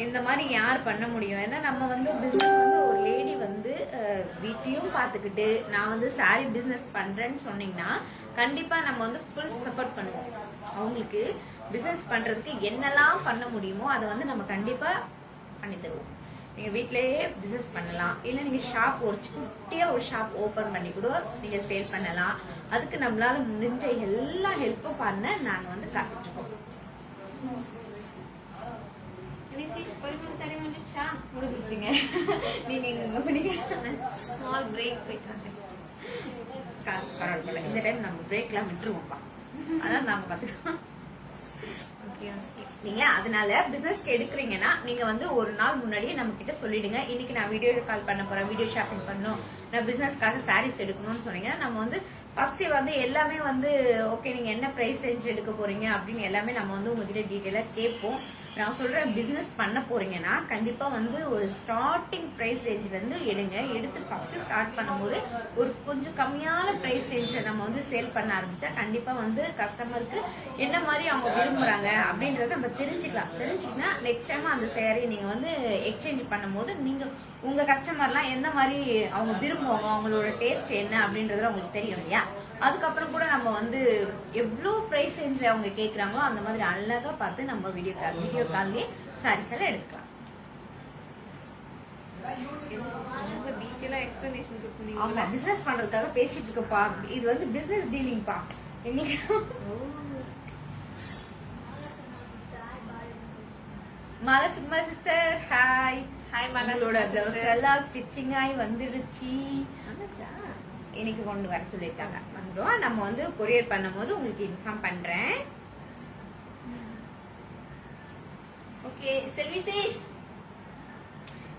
இந்த மாதிரி யார் பண்ண முடியும்? ஏன்னா நம்ம வந்து பிசினஸ் வந்து ஒரு லேடி வந்து வீட்டையும் பார்த்துக்கிட்டு நான் வந்து சாரி பிசினஸ் பண்றேன்னு சொன்னீங்கன்னா கண்டிப்பா நம்ம வந்து ஃபுல் சப்போர்ட் பண்ணுவோம். அவங்களுக்கு பிசினஸ் பண்றதுக்கு என்னெல்லாம் பண்ண முடியுமோ அதை வந்து நம்ம கண்டிப்பா பண்ணி தருவோம். நீங்க வீட்லயே பிசினஸ் பண்ணலாம், இல்ல நீங்க ஷாப் ஒரு குட்டியா ஒரு ஷாப் ஓபன் பண்ணி கூட நீங்க சேல் பண்ணலாம். அதுக்கு நம்மளால முடிஞ்ச எல்லா ஹெல்ப்பும் பண்ண நாங்க வந்து காத்துட்டு இருக்கோம். முடிஞ்சிருச்சுங்க. நீங்க ஸ்மால் பிரேக் போயிட்டாங்க. பரவாயில்ல, இந்த டைம் நம்ம பிரேக் எல்லாம் விட்டுருவோம்ப்பா. அதான் நாங்க பாத்துக்கலாம். நீங்களா அதனால பிசினஸ்க்கு எடுக்கிறீங்கன்னா நீங்க வந்து ஒரு நாள் முன்னாடியே நம்ம கிட்ட சொல்லிடுங்க. இன்னைக்கு நான் வீடியோ கால் பண்ண போறேன், வீடியோ ஷாப்பிங் பண்ணணும், நான் பிசினஸ்க்காக சாரீஸ் எடுக்கணும்னு சொன்னீங்கன்னா நம்ம வந்து ஃபர்ஸ்ட் வந்து எல்லாமே வந்து ஓகே நீங்க என்ன பிரைஸ் ரேஞ்ச் எடுக்க போறீங்க அப்படின்னு எல்லாமே நம்ம வந்து உங்ககிட்ட டீட்டெயிலா கேட்போம். நான் சொல்றேன் பிசினஸ் பண்ண போறீங்கன்னா கண்டிப்பா வந்து ஒரு ஸ்டார்டிங் பிரைஸ் ரேஞ்ச்ல இருந்து எடுங்க. எடுத்து ஃபர்ஸ்ட் ஸ்டார்ட் பண்ணும்போது ஒரு கொஞ்சம் கம்மியான பிரைஸ் ரேஞ்ச்ல நம்ம வந்து சேல் பண்ண ஆரம்பிச்சா கண்டிப்பா வந்து கஸ்டமருக்கு என்ன மாதிரி அவங்க விரும்புறாங்க அப்படின்றத நம்ம தெரிஞ்சுக்கலாம். தெரிஞ்சுக்கினா நெக்ஸ்ட் டைம் அந்த சேரீ நீங்க வந்து எக்ஸ்சேஞ்ச் பண்ணும்போது நீங்க உங்க கஸ்டமர்லாம் எந்த மாதிரி அவங்க விரும்புவாங்க, அவங்களோட டேஸ்ட் என்ன அப்படின்றது உங்களுக்கு தெரியும் இல்லையா? அதுக்கப்புறம் கூட நம்ம வந்து எவ்வளோ பிரைஸ் ரேஞ்ச்ல அவங்க கேட்கறாங்களோ அந்த மாதிரி அழகா பார்த்து நம்ம வீடியோ கால்லயே சாரீஸ் எல்லாம் எடுக்கலாம். டீட்டெயிலா எக்ஸ்பிளனேஷன் கொடுத்தீங்க. ஆமா, பிசினஸ் பண்றதுக்காக பேசிட்டு இருக்கோம்ப்பா. இது வந்து பிசினஸ் டீலிங்ப்பா. எங்களுக்கு மலசுமா சிஸ்டர் ஹாய். ஹாய் மலோட பிளவுஸ் எல்லாம் ஸ்டிச்சிங் ஆகி வந்துடுச்சு. இன்னைக்கு கொண்டு வர சொல்லிருக்காங்க. வந்துடும். நம்ம வந்து கொரியர் பண்ணும்போது உங்களுக்கு இன்ஃபார்ம் பண்றேன். ஓகே செல்வி சேஸ்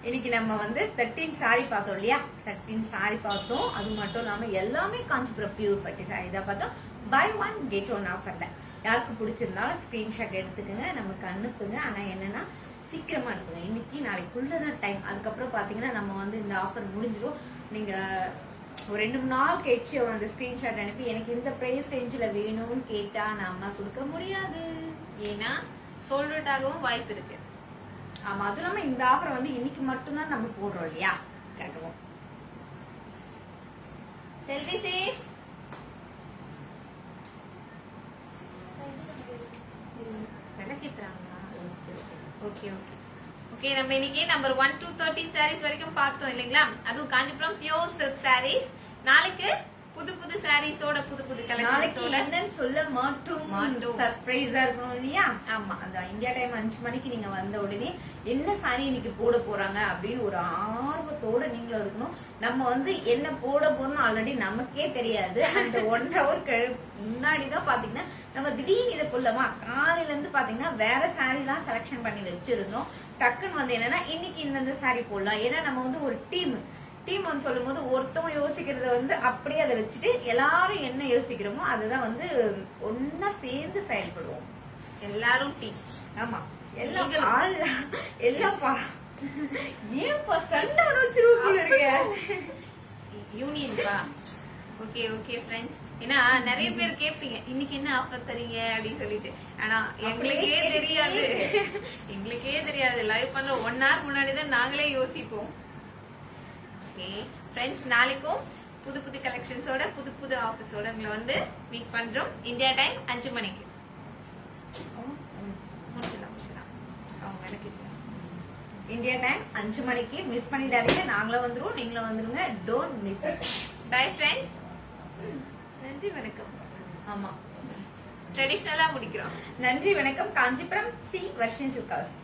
இன்னைக்கு நம்ம வந்து 13 சாரி பார்த்தோம் இல்லையா? 13 சாரி பார்த்தோம். அது மட்டும் இல்லாம எல்லாமே காஞ்சிபுரம் பியூர் பட்டு சாரி தான் பார்த்தோம். பை 1 கெட் 1 ஆஃபர்ல. யாருக்கு பிடிச்சிருந்தாலும் ஸ்கிரீன்ஷாட் எடுத்துக்கோங்க, நமக்கு அனுப்புங்க. ஆனா என்னன்னா சீக்கிரமா அனுப்புங்க. இன்னைக்கு நாளைக்குள்ளதான் டைம். அதுக்கப்புறம் பாத்தீங்கன்னா நம்ம வந்து இந்த ஆஃபர் முடிஞ்சிடும். நீங்க ஒரு 2-3 நாள் கழிச்சு அந்த ஸ்கிரீன்ஷாட் அனுப்பி எனக்கு இந்த பிரைஸ் ரேஞ்சில் வேணும்னு கேட்டா நாம கொடுக்க முடியாது. ஏன்னா சோல்ட் அவுட் ஆகவும் வாய்ப்பு இருக்கு. ஆமா, அதுவும் இல்லாம இந்த ஆஃபர் வந்து இன்னைக்கு மட்டும்தான் நம்ம போடுறோம் இல்லையா? கட்டுவோம். செல்வி சேஸ் விளக்கிட்டுறாங்களா? Okay okay okay. நம்ம இன்னைக்கு நம்பர் 1 to 13 சாரீஸ் வரைக்கும் பார்த்தோம் இல்லைங்களா? அதுவும் காஞ்சிபுரம் பியூர் சில்க் சாரீஸ். நாளைக்கு புது புது சாரீஸோட புது புது நாளைக்கு கலெக்ஷன்ஸோட என்னன்னு சொல்ல மாட்டோம். மாட்டோம். சர்ப்ரைஸா இருக்கணும் இல்லையா? ஆமா. அதான் இந்தியா டைம் 5 மணிக்கு நீங்க வந்த உடனே என்ன சாரி இன்னைக்கு போட போறாங்க அப்படின்னு ஒரு ஆர்வத்தோட நீங்களும் இருக்கணும். நம்ம வந்து என்ன போட போறோம்னு ஆல்ரெடி நமக்கே தெரியாது. அந்த 1 ஹவர் முன்னாடிதான் பாத்தீங்கன்னா நம்ம திடீர்னு இதை கொள்ளமா காலையில இருந்து பாத்தீங்கன்னா வேற சாரி எல்லாம் செலக்ஷன் பண்ணி வச்சிருந்தோம். டக்குன்னு வந்து என்னன்னா இன்னைக்கு இந்த சாரி போடலாம். ஏன்னா நம்ம வந்து ஒரு டீம் வந்து சொல்லும் போது ஒருத்தவங்க யோசிக்கிறத வந்து அப்படியே அதை வச்சுட்டு எல்லாரும் என்ன யோசிக்கிறோமோ அதுதான் வந்து ஒன்னா சேர்ந்து செயல்படுவோம். எல்லாரும் டீம். ஆமா எல்லாம் எல்லாம்ப்பா. ஏன்ப்பா சண்டை வச்சிருக்க யூனியன்பா. Okay okay friends. ஏன்னா நிறைய பேர் கேட்பீங்க இன்னைக்கு என்ன ஆஃபர் தரீங்க அப்படின்னு சொல்லிட்டு. ஆனா எங்களுக்கே தெரியாது. எங்களுக்கே தெரியாது. லைவ் பண்ற 1 hour முன்னாடி தான் நாங்களே யோசிப்போம். ஓகே ஃப்ரெண்ட்ஸ், நாளைக்கும் புது புது கலெக்ஷன்ஸோட புது புது ஆஃபர்ஸோட உங்களை வந்து மீட் பண்றோம். இந்தியா டைம் 5 மணிக்கு. முடிச்சிடலாம். அவங்க எனக்கு இந்தியா டைம் 5 மணிக்கு மிஸ் பண்ணிடாதீங்க. நாங்களும் வந்துருவோம், நீங்களும் வந்துருங்க. Don't miss it. Bye friends. நன்றி வணக்கம். ஆமா ட்ரெடிஷ்னலா முடிக்கிறோம். நன்றி வணக்கம். Kanchipuram Sri Varshini silk house.